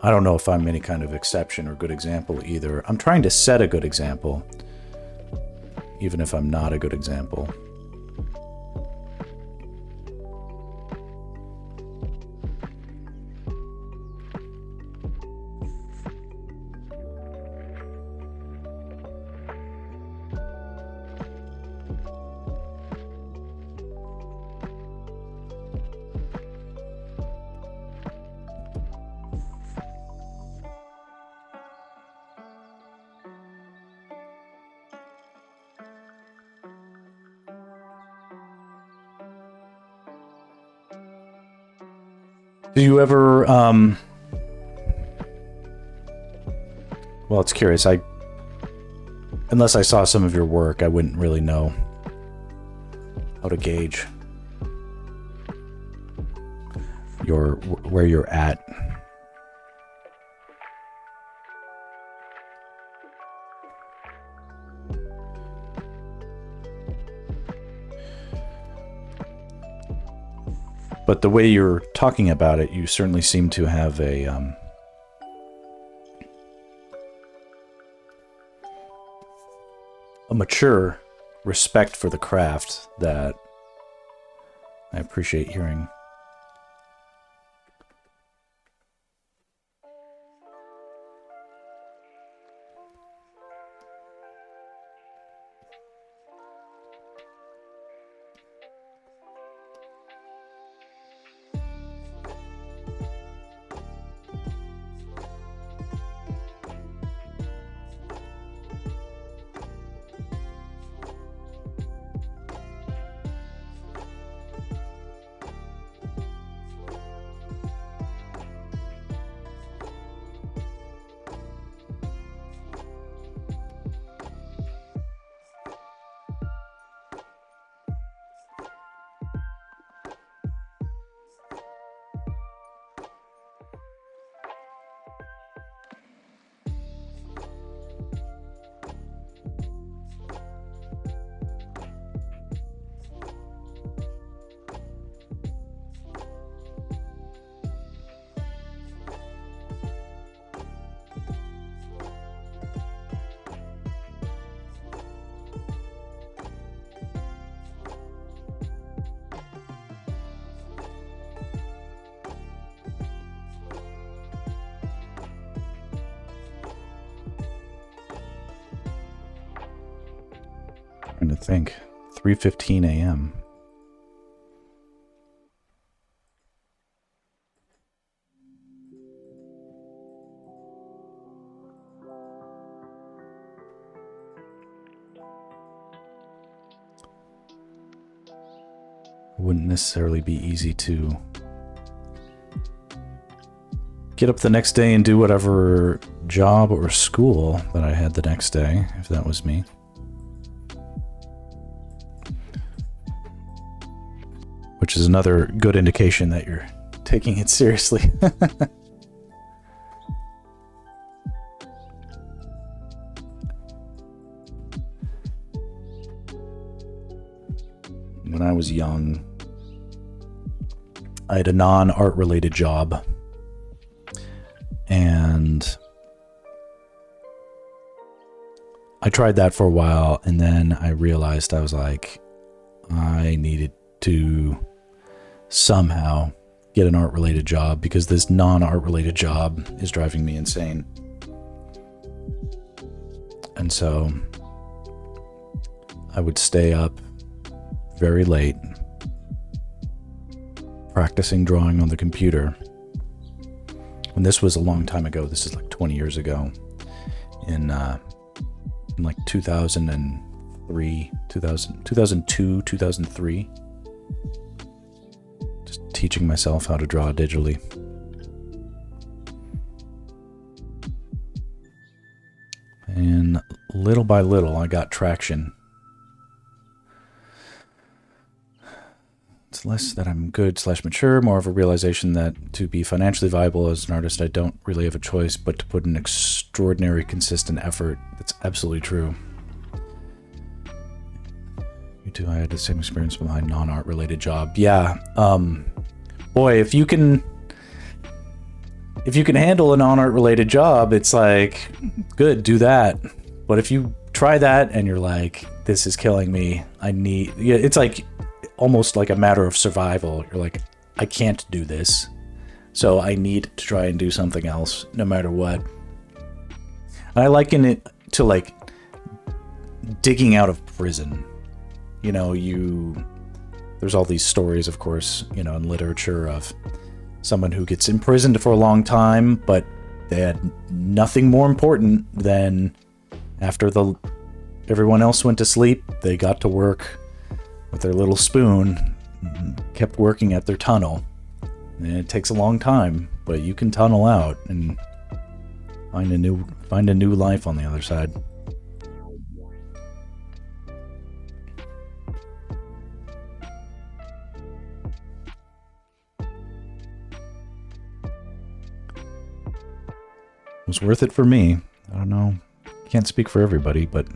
I don't know if I'm any kind of exception or good example either. I'm trying to set a good example, even if I'm not a good example. Do you ever, well, it's curious. Unless I saw some of your work, I wouldn't really know how to gauge where you're at. But the way you're talking about it, you certainly seem to have a mature respect for the craft that I appreciate hearing. trying to think. 3:15 a.m. It wouldn't necessarily be easy to get up the next day and do whatever job or school that I had the next day, if that was me. Which is another good indication that you're taking it seriously. When I was young, I had a non-art related job, and I tried that for a while, and then I realized I was like, I needed to somehow get an art related job because this non-art related job is driving me insane. And so I would stay up very late practicing drawing on the computer. And this was a long time ago. This is like 20 years ago, in like 2003, 2002, 2003. Just teaching myself how to draw digitally. And little by little, I got traction. It's less that I'm good / mature, more of a realization that to be financially viable as an artist, I don't really have a choice but to put an extraordinary consistent effort. That's absolutely true. You too, I had the same experience with my non-art related job. Yeah. Boy, if you can handle a non-art related job, it's like, good, do that. But if you try that and you're like, this is killing me, it's like almost like a matter of survival. You're like, I can't do this, so I need to try and do something else no matter what. And I liken it to like digging out of prison. You know, there's all these stories, of course, you know, in literature of someone who gets imprisoned for a long time, but they had nothing more important than after everyone else went to sleep, they got to work with their little spoon, kept working at their tunnel. And it takes a long time, but you can tunnel out and find a new life on the other side. It was worth it for me. I don't know. Can't speak for everybody, but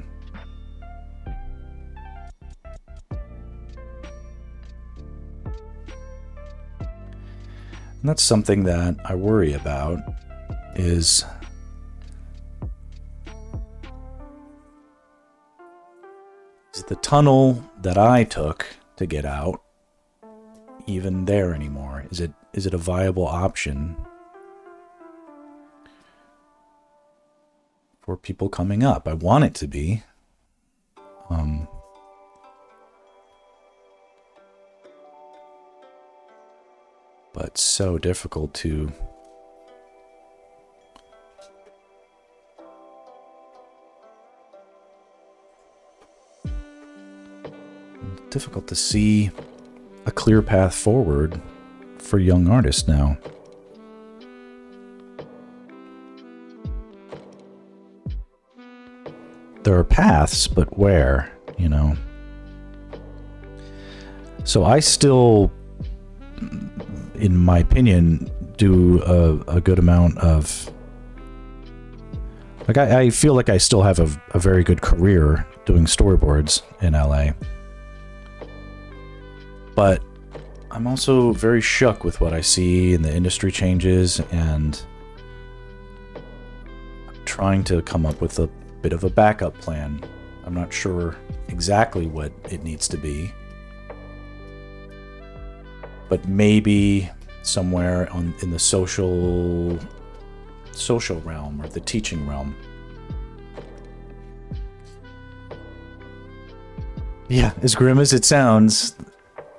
and that's something that I worry about is the tunnel that I took to get out even there anymore? Is it a viable option for people coming up? I want it to be. But so difficult to see a clear path forward for young artists now. There are paths, but where, you know? So I still, in my opinion, do a good amount of... Like, I feel like I still have a very good career doing storyboards in LA. But I'm also very shook with what I see in the industry changes, and I'm trying to come up with a bit of a backup plan. I'm not sure exactly what it needs to be, but maybe somewhere in the social realm or the teaching realm. Yeah, as grim as it sounds,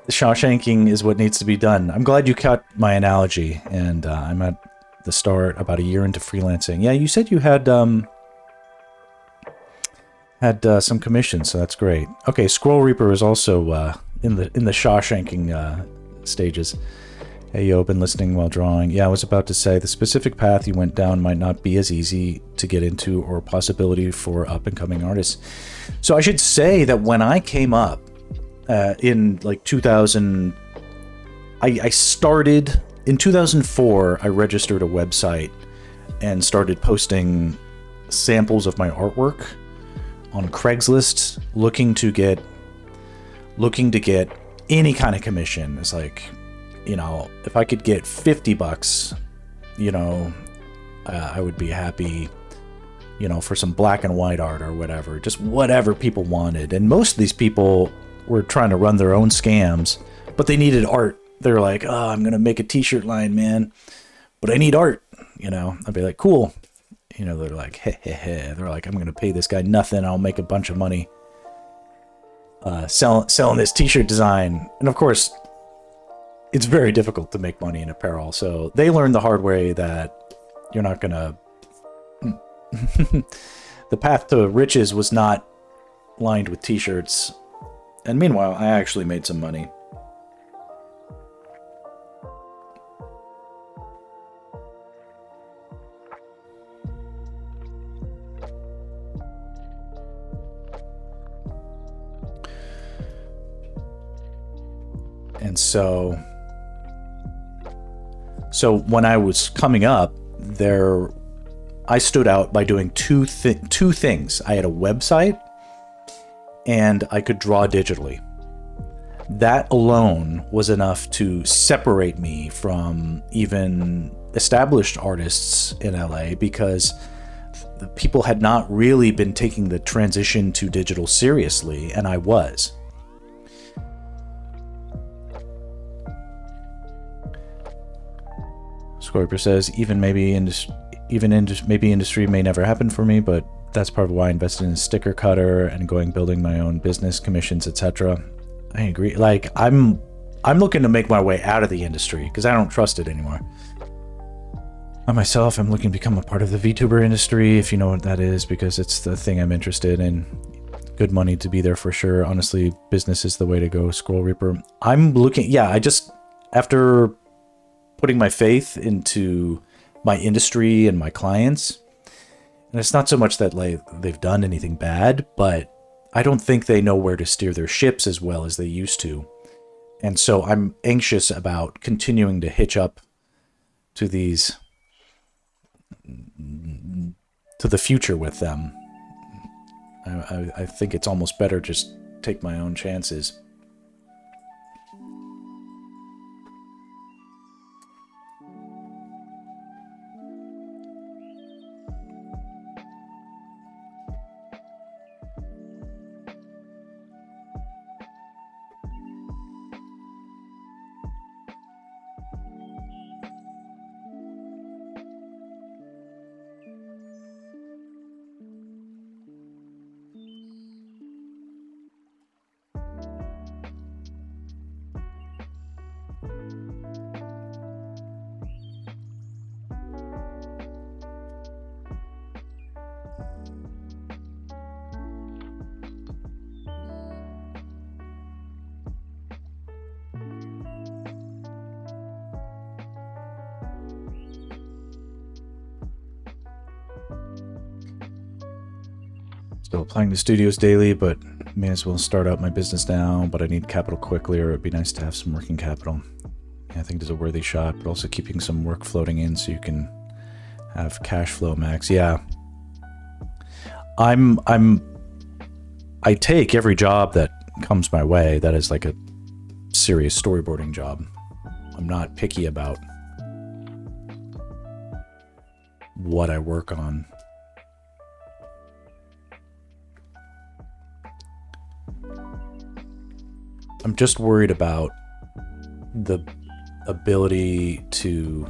Shawshanking is what needs to be done. I'm glad you caught my analogy, and I'm at the start, about a year into freelancing. Yeah, you said you had some commissions, so that's great. Okay, Scroll Reaper is also in the Shawshanking stages. Hey, yo, been listening while drawing. Yeah, I was about to say, the specific path you went down might not be as easy to get into or a possibility for up-and-coming artists. So I should say that when I came up in like 2000, I started, in 2004, I registered a website and started posting samples of my artwork on Craigslist, looking to get any kind of commission. It's like, you know, if I could get $50, you know, I would be happy, you know, for some black and white art or whatever, just whatever people wanted. And most of these people were trying to run their own scams, but they needed art. They're like, oh, I'm going to make a t-shirt line, man, but I need art, you know. I'd be like, cool. You know, they're like, heh, heh, heh. They're like, I'm going to pay this guy nothing. I'll make a bunch of money selling this t-shirt design. And of course, it's very difficult to make money in apparel. So they learned the hard way that you're not going to... The path to riches was not lined with t-shirts. And meanwhile, I actually made some money. And so when I was coming up, I stood out by doing two things. I had a website, and I could draw digitally. That alone was enough to separate me from even established artists in LA, because the people had not really been taking the transition to digital seriously, and I was. Scorpio says, maybe industry may never happen for me, but that's part of why I invested in a sticker cutter and building my own business, commissions, etc. I agree. Like, I'm looking to make my way out of the industry because I don't trust it anymore. I myself am looking to become a part of the VTuber industry, if you know what that is, because it's the thing I'm interested in. Good money to be there for sure. Honestly, business is the way to go. Scroll Reaper. I'm looking. Yeah, after putting my faith into my industry and my clients, and it's not so much that they've done anything bad, but I don't think they know where to steer their ships as well as they used to. And so I'm anxious about continuing to hitch up to the future with them. I think it's almost better just take my own chances. Still applying to studios daily, but may as well start out my business now. But I need capital quickly, or it'd be nice to have some working capital. Yeah, I think it's a worthy shot, but also keeping some work floating in so you can have cash flow max. Yeah, I take every job that comes my way that is like a serious storyboarding job. I'm not picky about what I work on. I'm just worried about the ability to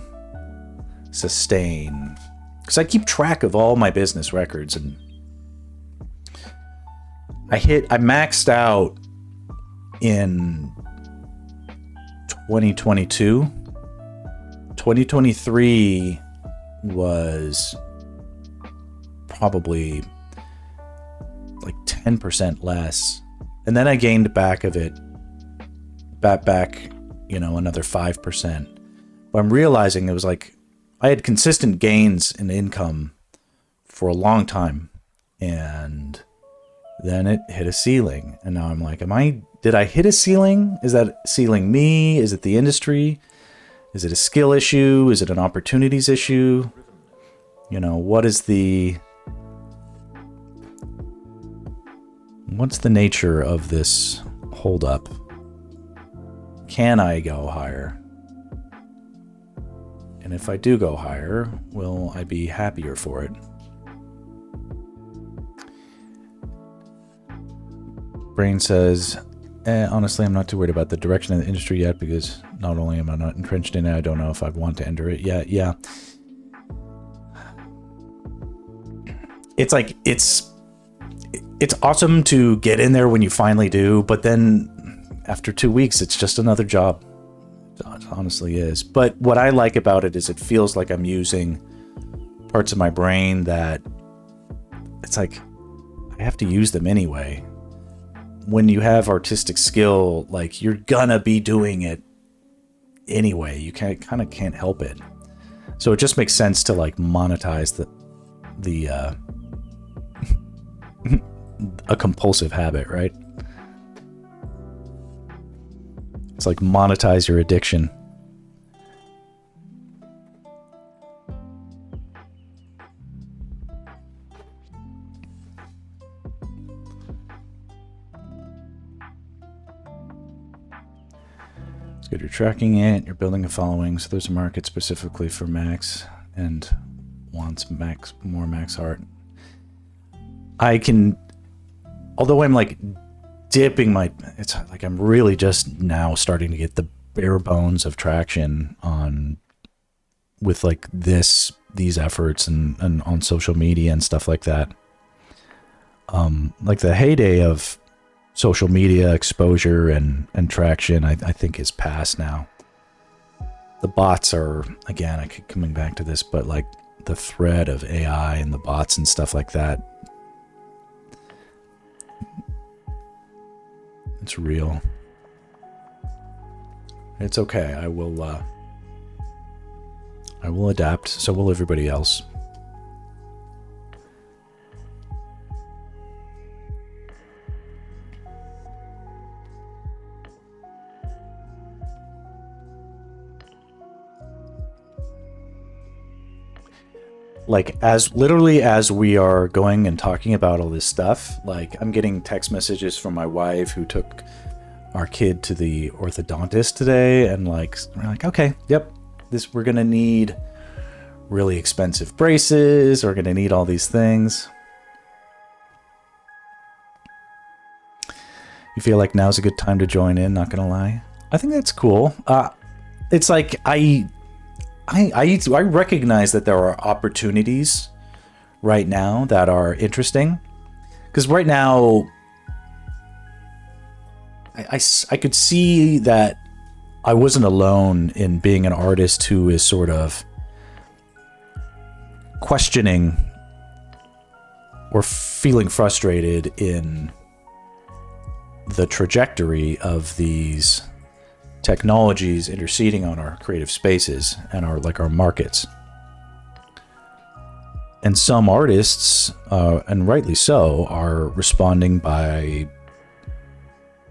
sustain, because I keep track of all my business records, and I maxed out in 2022. 2023 was probably like 10% less. And then I gained back, you know, another 5%. But I'm realizing it was like I had consistent gains in income for a long time. And then it hit a ceiling. And now I'm like, did I hit a ceiling? Is that ceiling me? Is it the industry? Is it a skill issue? Is it an opportunities issue? You know, what's the nature of this holdup? Can I go higher? And if I do go higher, will I be happier for it? Brain says, honestly, I'm not too worried about the direction of the industry yet, because not only am I not entrenched in it, I don't know if I want to enter it yet. Yeah. It's like, it's awesome to get in there when you finally do, but then after 2 weeks, it's just another job. It honestly is. But what I like about it is it feels like I'm using parts of my brain that it's like I have to use them anyway. When you have artistic skill, like you're gonna be doing it anyway. You kind of can't help it. So it just makes sense to like monetize the a compulsive habit, right? It's like monetize your addiction. It's good you're tracking it, you're building a following, so there's a market specifically for Max and wants more Max art. I can, although I'm like dipping it's like I'm really just now starting to get the bare bones of traction with like these efforts and on social media and stuff like that. Like the heyday of social media exposure and traction, I think is past now. The bots are, again, I keep coming back to this, but like the threat of AI and the bots and stuff like that, it's real. It's okay. I will adapt. So will everybody else. Like as we are going and talking about all this stuff, like I'm getting text messages from my wife who took our kid to the orthodontist today, and like we're like, okay, yep, we're gonna need really expensive braces, we're gonna need all these things. You feel like now's a good time to join in, not gonna lie. I think that's cool. It's like I recognize that there are opportunities right now that are interesting, because right now I could see that I wasn't alone in being an artist who is sort of questioning or feeling frustrated in the trajectory of these technologies interceding on our creative spaces and our markets. And some artists, and rightly so, are responding by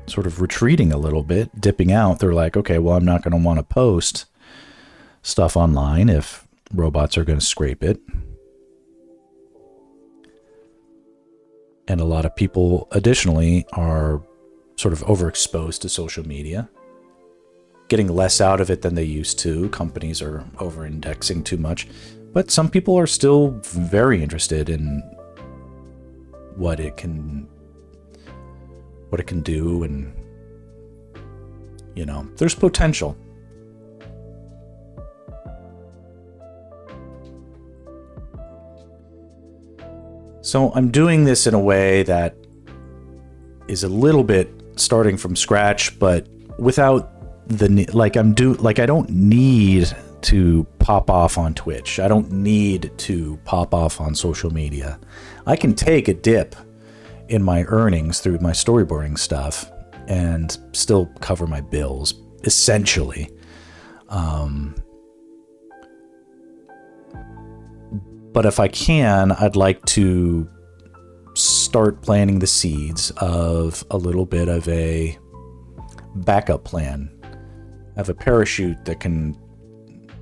sort of retreating a little bit, dipping out. They're like, okay, well, I'm not going to want to post stuff online if robots are going to scrape it. And a lot of people, additionally, are sort of overexposed to social media, getting less out of it than they used to. Companies are over-indexing too much. But some people are still very interested in what it can do, and you know, there's potential. So I'm doing this in a way that is a little bit starting from scratch, but without the I don't need to pop off on Twitch. I don't need to pop off on social media. I can take a dip in my earnings through my storyboarding stuff and still cover my bills, essentially. But if I can, I'd like to start planting the seeds of a little bit of a backup plan. I have a parachute that can,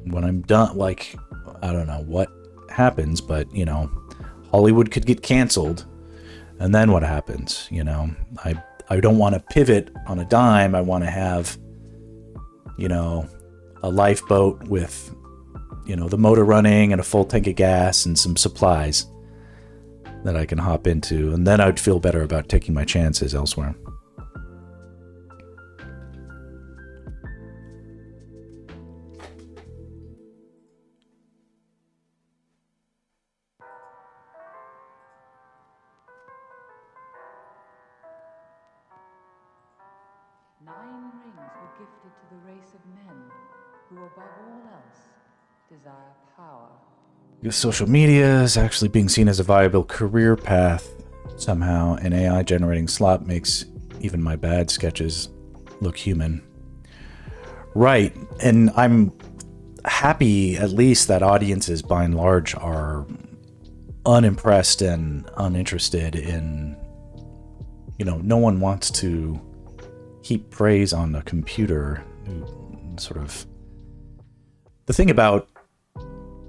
when I'm done, like, I don't know what happens, but, you know, Hollywood could get canceled. And then what happens? You know, I don't want to pivot on a dime. I want to have, you know, a lifeboat with, you know, the motor running and a full tank of gas and some supplies that I can hop into. And then I'd feel better about taking my chances elsewhere. Nine rings were gifted to the race of men who, above all else, desire power. Because social media is actually being seen as a viable career path somehow, and AI generating slop makes even my bad sketches look human. Right, and I'm happy at least that audiences by and large are unimpressed and uninterested in, you know, no one wants to heap praise on a computer. Sort of the thing about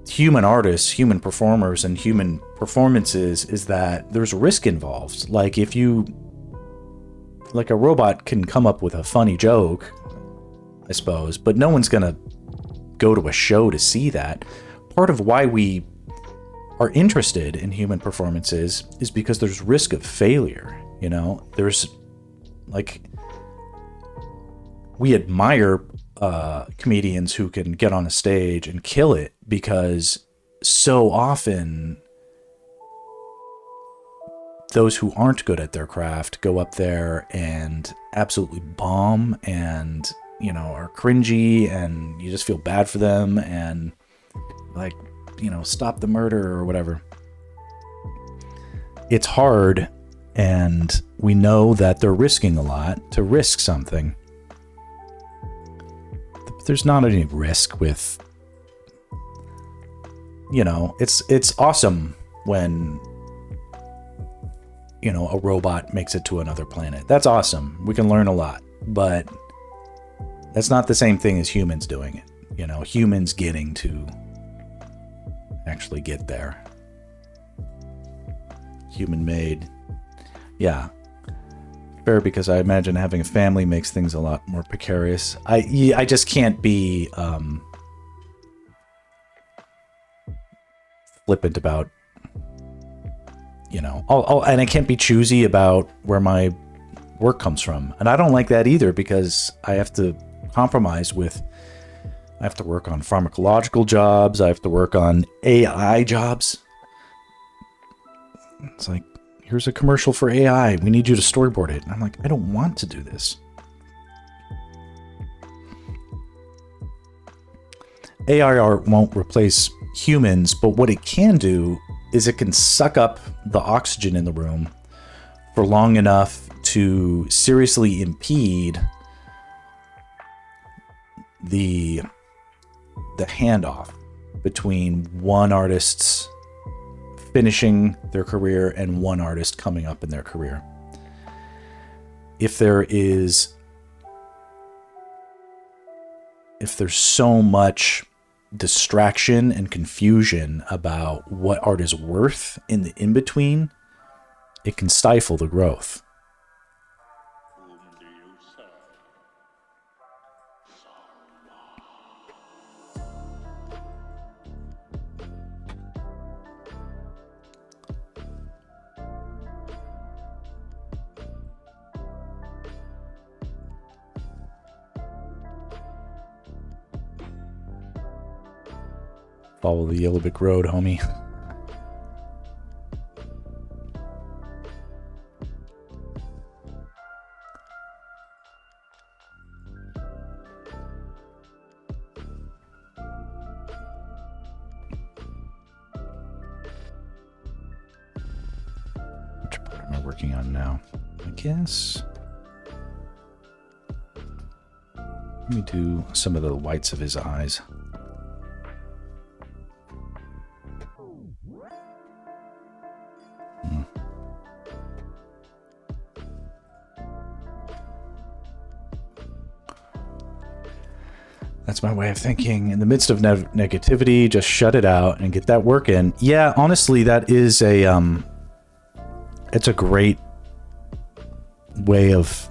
human artists, human performers, and human performances is that there's risk involved. Like if you, like a robot can come up with a funny joke, I suppose, but no one's gonna go to a show to see that. Part of why we are interested in human performances is because there's risk of failure. You know, there's like, we admire comedians who can get on a stage and kill it, because so often those who aren't good at their craft go up there and absolutely bomb and, you know, are cringy, and you just feel bad for them and, like, you know, stop the murder or whatever. It's hard, and we know that they're risking a lot to risk something. There's not any risk with, you know, it's awesome when, you know, a robot makes it to another planet. That's awesome. We can learn a lot, but that's not the same thing as humans doing it. You know, humans getting to actually get there. Human made. Yeah. Fair, because I imagine having a family makes things a lot more precarious. I just can't be flippant about, you know, and I can't be choosy about where my work comes from. And I don't like that either, because I have to compromise with, I have to work on pharmacological jobs. I have to work on AI jobs. It's like, here's a commercial for AI. We need you to storyboard it. And I'm like, I don't want to do this. AI art won't replace humans, but what it can do is it can suck up the oxygen in the room for long enough to seriously impede the handoff between one artist's finishing their career and one artist coming up in their career. If there's so much distraction and confusion about what art is worth in the in-between, it can stifle the growth. Follow the Yellow Brick Road, homie. working on now? I guess. Let me do some of the whites of his eyes. That's my way of thinking. In the midst of negativity, just shut it out and get that work in. Yeah, honestly, that is it's a great way of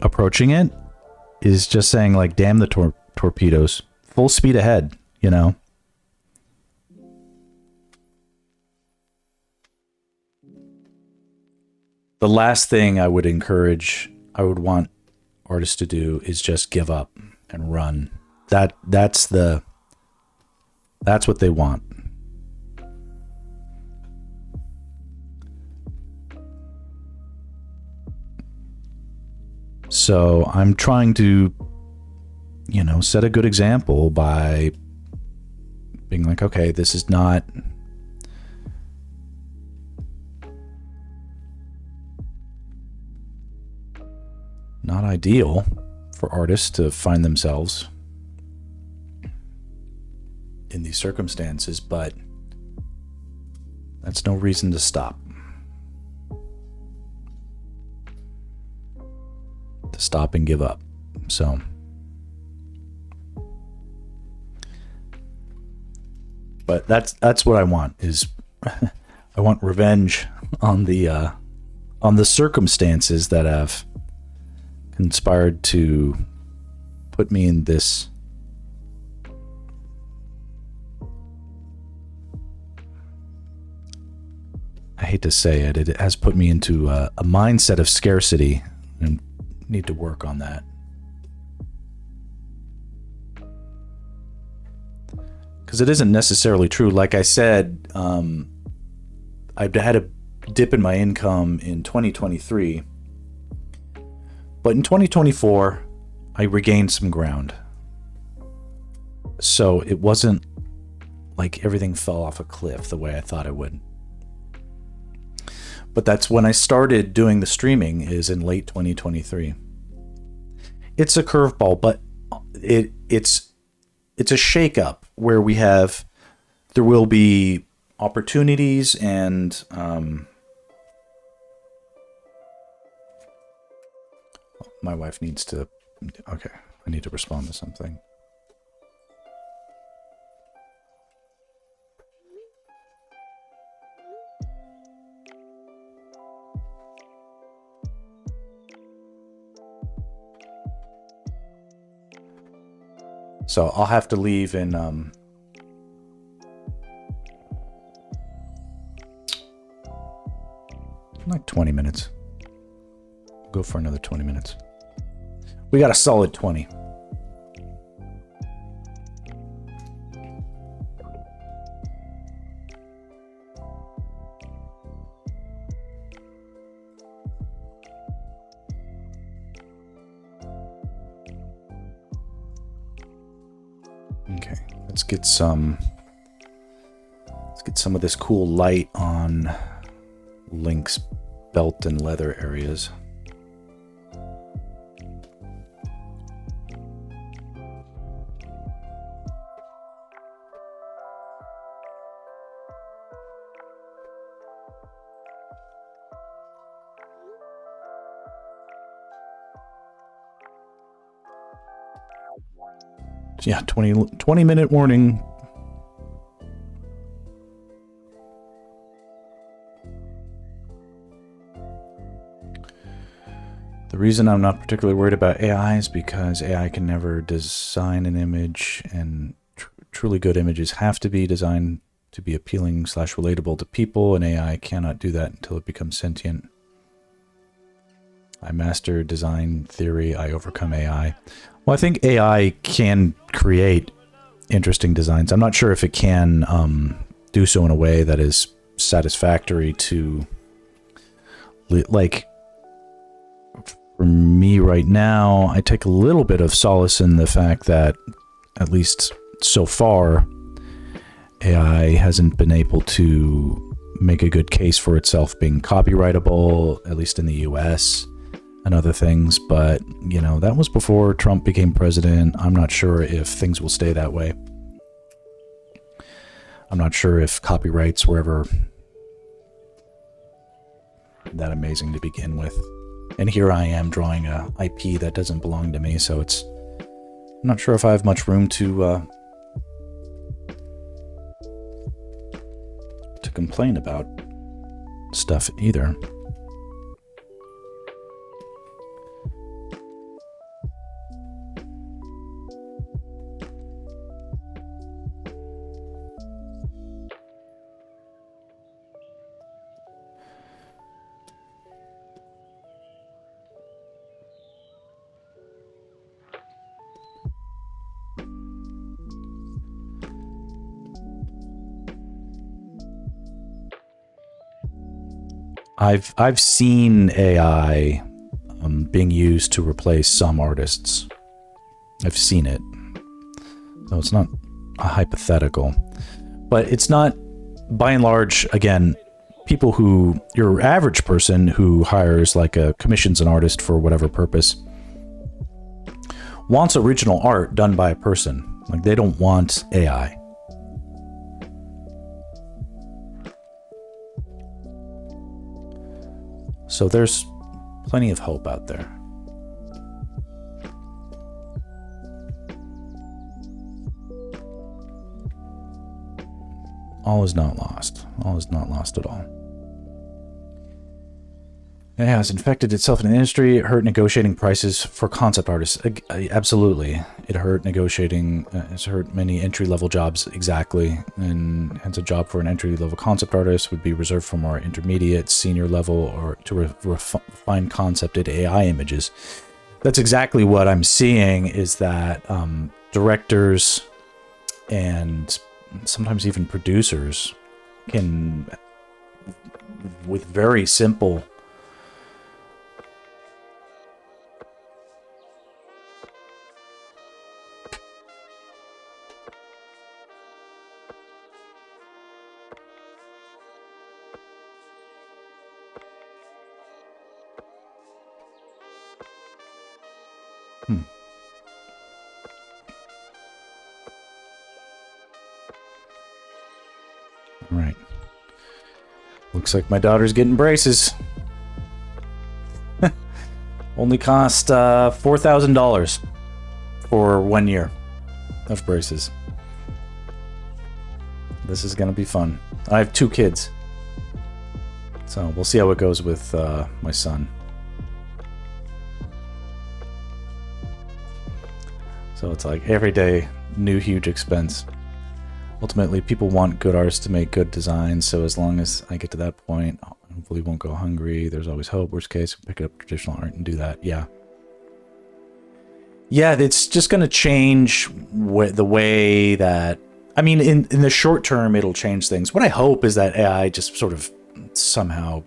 approaching it, is just saying, like, damn the torpedoes. Full speed ahead, you know? The last thing I would want artists to do is just give up and run. That's what they want. So I'm trying to, you know, set a good example by being like, okay, this is not ideal for artists to find themselves in these circumstances, but that's no reason to stop. To stop and give up. So but that's what I want, is I want revenge on the circumstances that have conspired to put me in this I hate to say it, it has put me into a mindset of scarcity, and need to work on that. Because it isn't necessarily true. Like I said, I've had a dip in my income in 2023, but in 2024, I regained some ground. So it wasn't like everything fell off a cliff the way I thought it would. But that's when I started doing the streaming, is in late 2023. It's a curveball, but it's a shakeup where there will be opportunities and my wife needs to, okay, I need to respond to something. So I'll have to leave in like 20 minutes. Go for another 20 minutes. We got a solid 20. Okay, let's get some of this cool light on Link's belt and leather areas. Yeah, 20-minute warning. The reason I'm not particularly worried about AI is because AI can never design an image, and truly good images have to be designed to be appealing / relatable to people, and AI cannot do that until it becomes sentient. I master design theory, I overcome AI. Well, I think AI can create interesting designs. I'm not sure if it can do so in a way that is satisfactory to, like, for me right now, I take a little bit of solace in the fact that, at least so far, AI hasn't been able to make a good case for itself being copyrightable, at least in the US and other things. But, that was before Trump became president. I'm not sure if things will stay that way. I'm not sure if copyrights were ever that amazing to begin with. And here I am drawing a IP that doesn't belong to me, so I'm not sure if I have much room to complain about stuff either. I've seen AI being used to replace some artists. I've seen it. So it's not a hypothetical. But it's not, by and large, again, people who, your average person who hires commissions an artist for whatever purpose, wants original art done by a person. They don't want AI. So there's plenty of hope out there. All is not lost. All is not lost at all. It has infected itself in the industry. It hurt negotiating prices for concept artists. Absolutely. It hurt negotiating. It's hurt many entry-level jobs. Exactly. And hence a job for an entry-level concept artist would be reserved for more intermediate, senior level, or to refine concepted AI images. That's exactly what I'm seeing, is that directors and sometimes even producers can, with very simple Right. Looks like my daughter's getting braces. Only cost $4,000 for 1 year of braces. This is gonna be fun. I have 2 kids, so we'll see how it goes with my son. So it's like every day, new huge expense. Ultimately, people want good artists to make good designs, so as long as I get to that point, hopefully won't go hungry. There's always hope. Worst case, pick up traditional art and do that. Yeah, it's just going to change the way that... I mean, in the short term, it'll change things. What I hope is that AI just sort of somehow...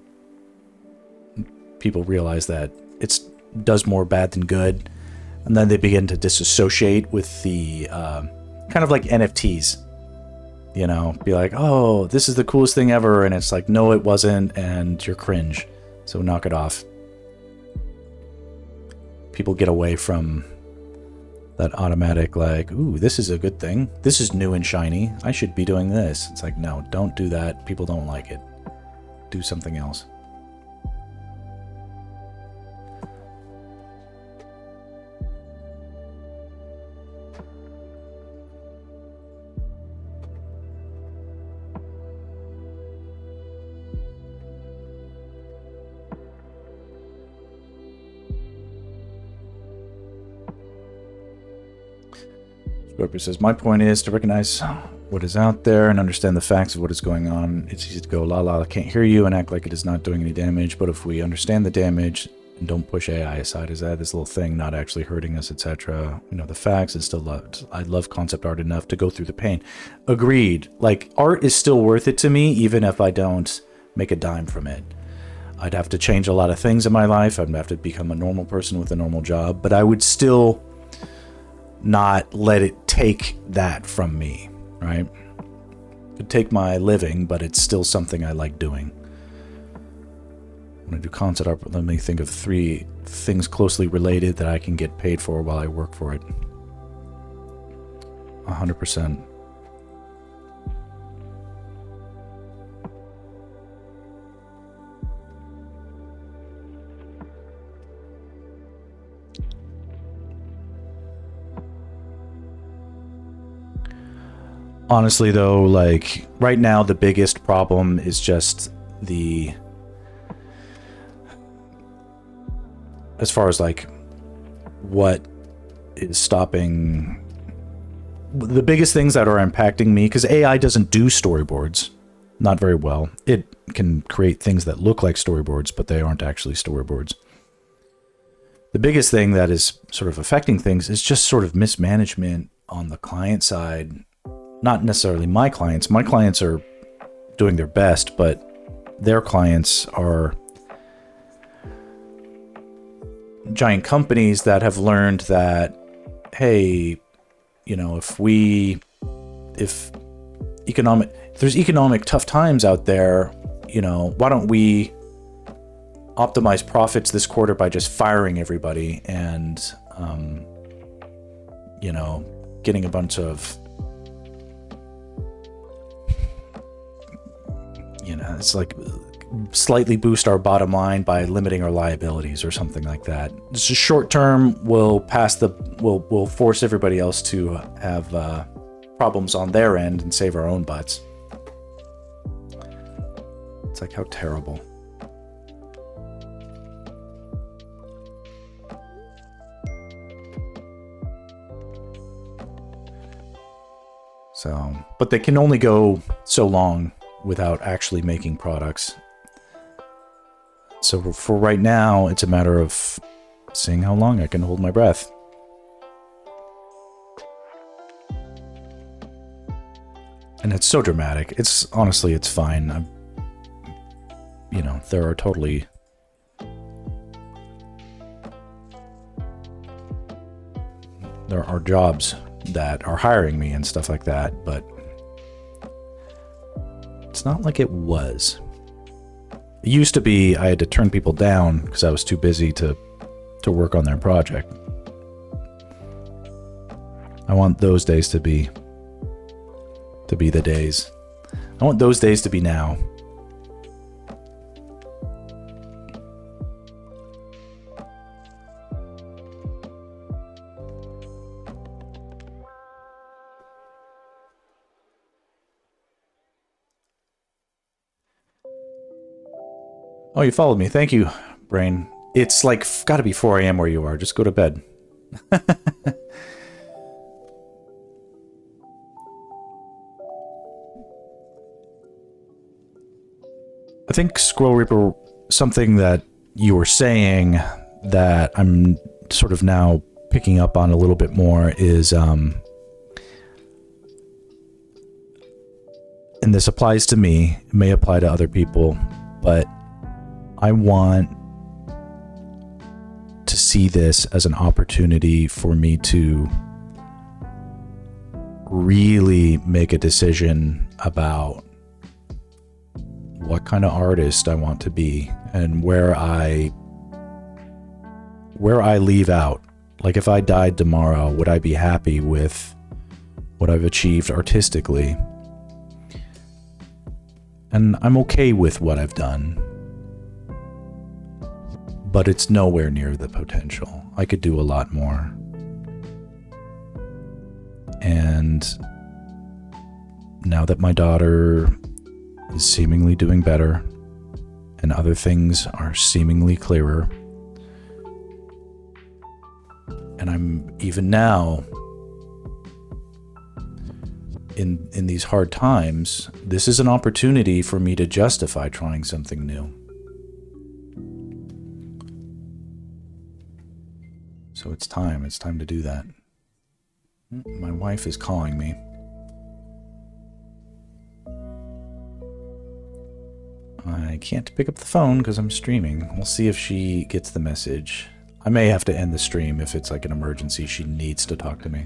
people realize that it does more bad than good, and then they begin to disassociate with the... kind of like NFTs. Be like, oh, this is the coolest thing ever. And it's like, no, it wasn't. And you're cringe. So knock it off. People get away from that automatic, like, ooh, this is a good thing. This is new and shiny. I should be doing this. It's like, no, don't do that. People don't like it. Do something else. Scorpio says, my point is to recognize what is out there and understand the facts of what is going on. It's easy to go, la la, I can't hear you, and act like it is not doing any damage. But if we understand the damage and don't push AI aside as this little thing not actually hurting us, etc., the facts, is still loved. I love concept art enough to go through the pain. Agreed. Like, art is still worth it to me, even if I don't make a dime from it. I'd have to change a lot of things in my life. I'd have to become a normal person with a normal job, but I would still not let it take that from me, right? could take my living, but it's still something I like doing. When I do concept art, let me think of 3 things closely related that I can get paid for while I work for it. 100%. Honestly, though, like, right now, the biggest problem is just as far as, like, what is stopping... The biggest things that are impacting me, because AI doesn't do storyboards, not very well. It can create things that look like storyboards, but they aren't actually storyboards. The biggest thing that is sort of affecting things is just sort of mismanagement on the client side. Not necessarily my clients. My clients are doing their best, but their clients are giant companies that have learned that, hey, you know, if there's economic tough times out there, you know, why don't we optimize profits this quarter by just firing everybody and, you know, getting a bunch of, you know, it's like slightly boost our bottom line by limiting our liabilities or something like that. It's just short term. We'll force everybody else to have problems on their end and save our own butts. It's like, how terrible. So, but they can only go so long without actually making products. So for right now, it's a matter of seeing how long I can hold my breath. And it's so dramatic. It's honestly, it's fine. You know, there are jobs that are hiring me and stuff like that, but it's not like it was. It used to be I had to turn people down because I was too busy to work on their project. I want those days to be the days. I want those days to be now. Oh, you followed me. Thank you, Brain. It's like, gotta be 4 a.m. where you are. Just go to bed. I think, Squirrel Reaper, something that you were saying that I'm sort of now picking up on a little bit more is, and this applies to me, it may apply to other people, but I want to see this as an opportunity for me to really make a decision about what kind of artist I want to be and where I leave out. Like, if I died tomorrow, would I be happy with what I've achieved artistically? And I'm okay with what I've done, but it's nowhere near the potential. I could do a lot more. And now that my daughter is seemingly doing better and other things are seemingly clearer, and I'm even now in these hard times, this is an opportunity for me to justify trying something new. So it's time to do that. My wife is calling me. I can't pick up the phone because I'm streaming. We'll see if she gets the message. I may have to end the stream if it's like an emergency. She needs to talk to me.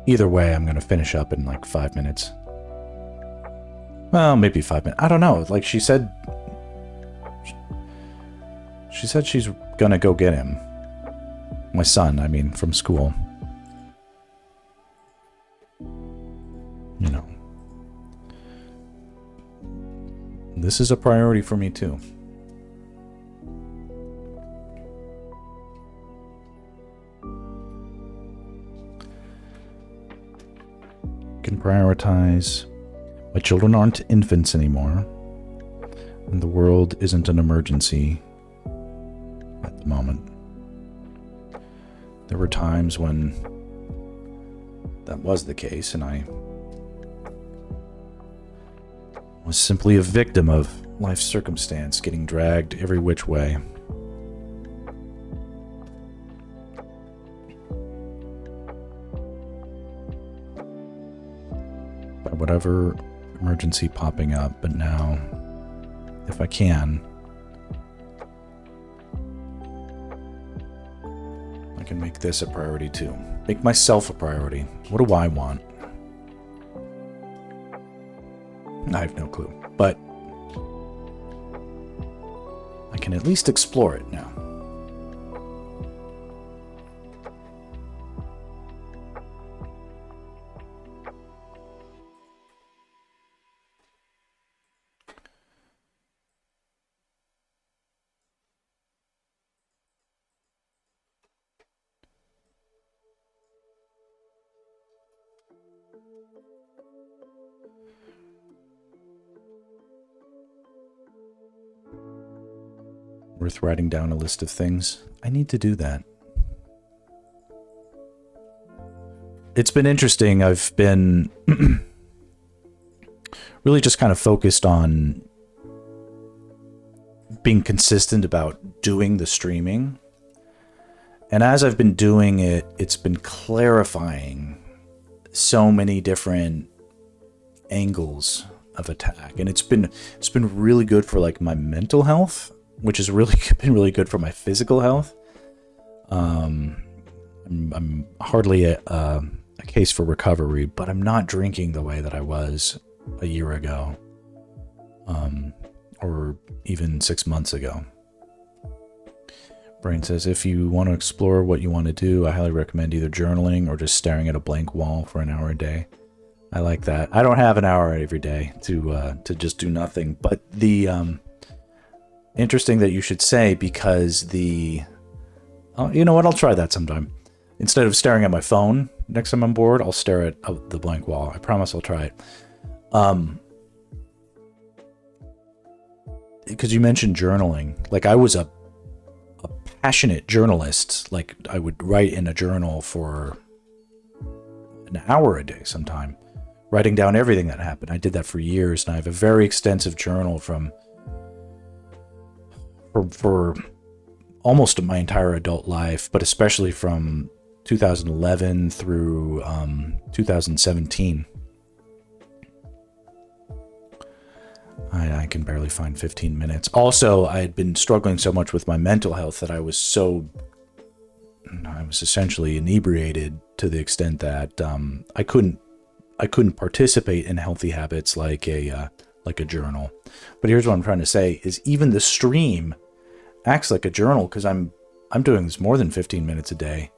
Either way, I'm going to finish up in like 5 minutes. Well, maybe 5 minutes. I don't know. Like she said she's going to go get him. My son, I mean, from school. You know. This is a priority for me too. Can prioritize. My children aren't infants anymore, and the world isn't an emergency at the moment. There were times when that was the case, and I was simply a victim of life's circumstance, getting dragged every which way. By whatever emergency popping up, but now, if I can, I can make this a priority too. Make myself a priority. What do I want? I have no clue, but I can at least explore it now. Worth writing down a list of things. I need to do that. It's been interesting. I've been really just kind of focused on being consistent about doing the streaming. And as I've been doing it, it's been clarifying so many different angles of attack. And it's been really good for like my mental health, which has really been really good for my physical health. I'm hardly a case for recovery, but I'm not drinking the way that I was a year ago, or even 6 months ago. Brain says, if you want to explore what you want to do, I highly recommend either journaling or just staring at a blank wall for an hour a day. I like that. I don't have an hour every day to just do nothing, but the interesting that you should say, because you know what? I'll try that sometime. Instead of staring at my phone next time I'm bored, I'll stare at the blank wall. I promise I'll try it. Because you mentioned journaling. Like, I was a passionate journalist. Like, I would write in a journal for an hour a day sometime, writing down everything that happened. I did that for years, and I have a very extensive journal for almost my entire adult life, but especially from 2011 through 2017. I can barely find 15 minutes. Also, I had been struggling so much with my mental health that I was essentially inebriated to the extent that I couldn't participate in healthy habits like a journal. But here's what I'm trying to say is even the stream acts like a journal, because I'm doing this more than 15 minutes a day,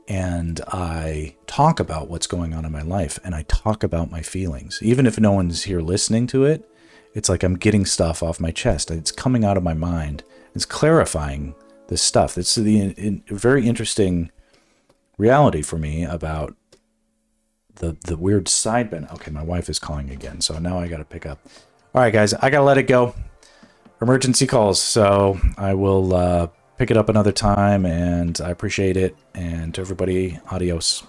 and I talk about what's going on in my life, and I talk about my feelings. Even if no one's here listening to it, it's like I'm getting stuff off my chest. It's coming out of my mind. It's clarifying this stuff. It's a very interesting reality for me about the weird side benefit. Okay, my wife is calling again, so now I got to pick up. All right, guys, I got to let it go. Emergency calls, so I will pick it up another time, and I appreciate it. And to everybody, adios.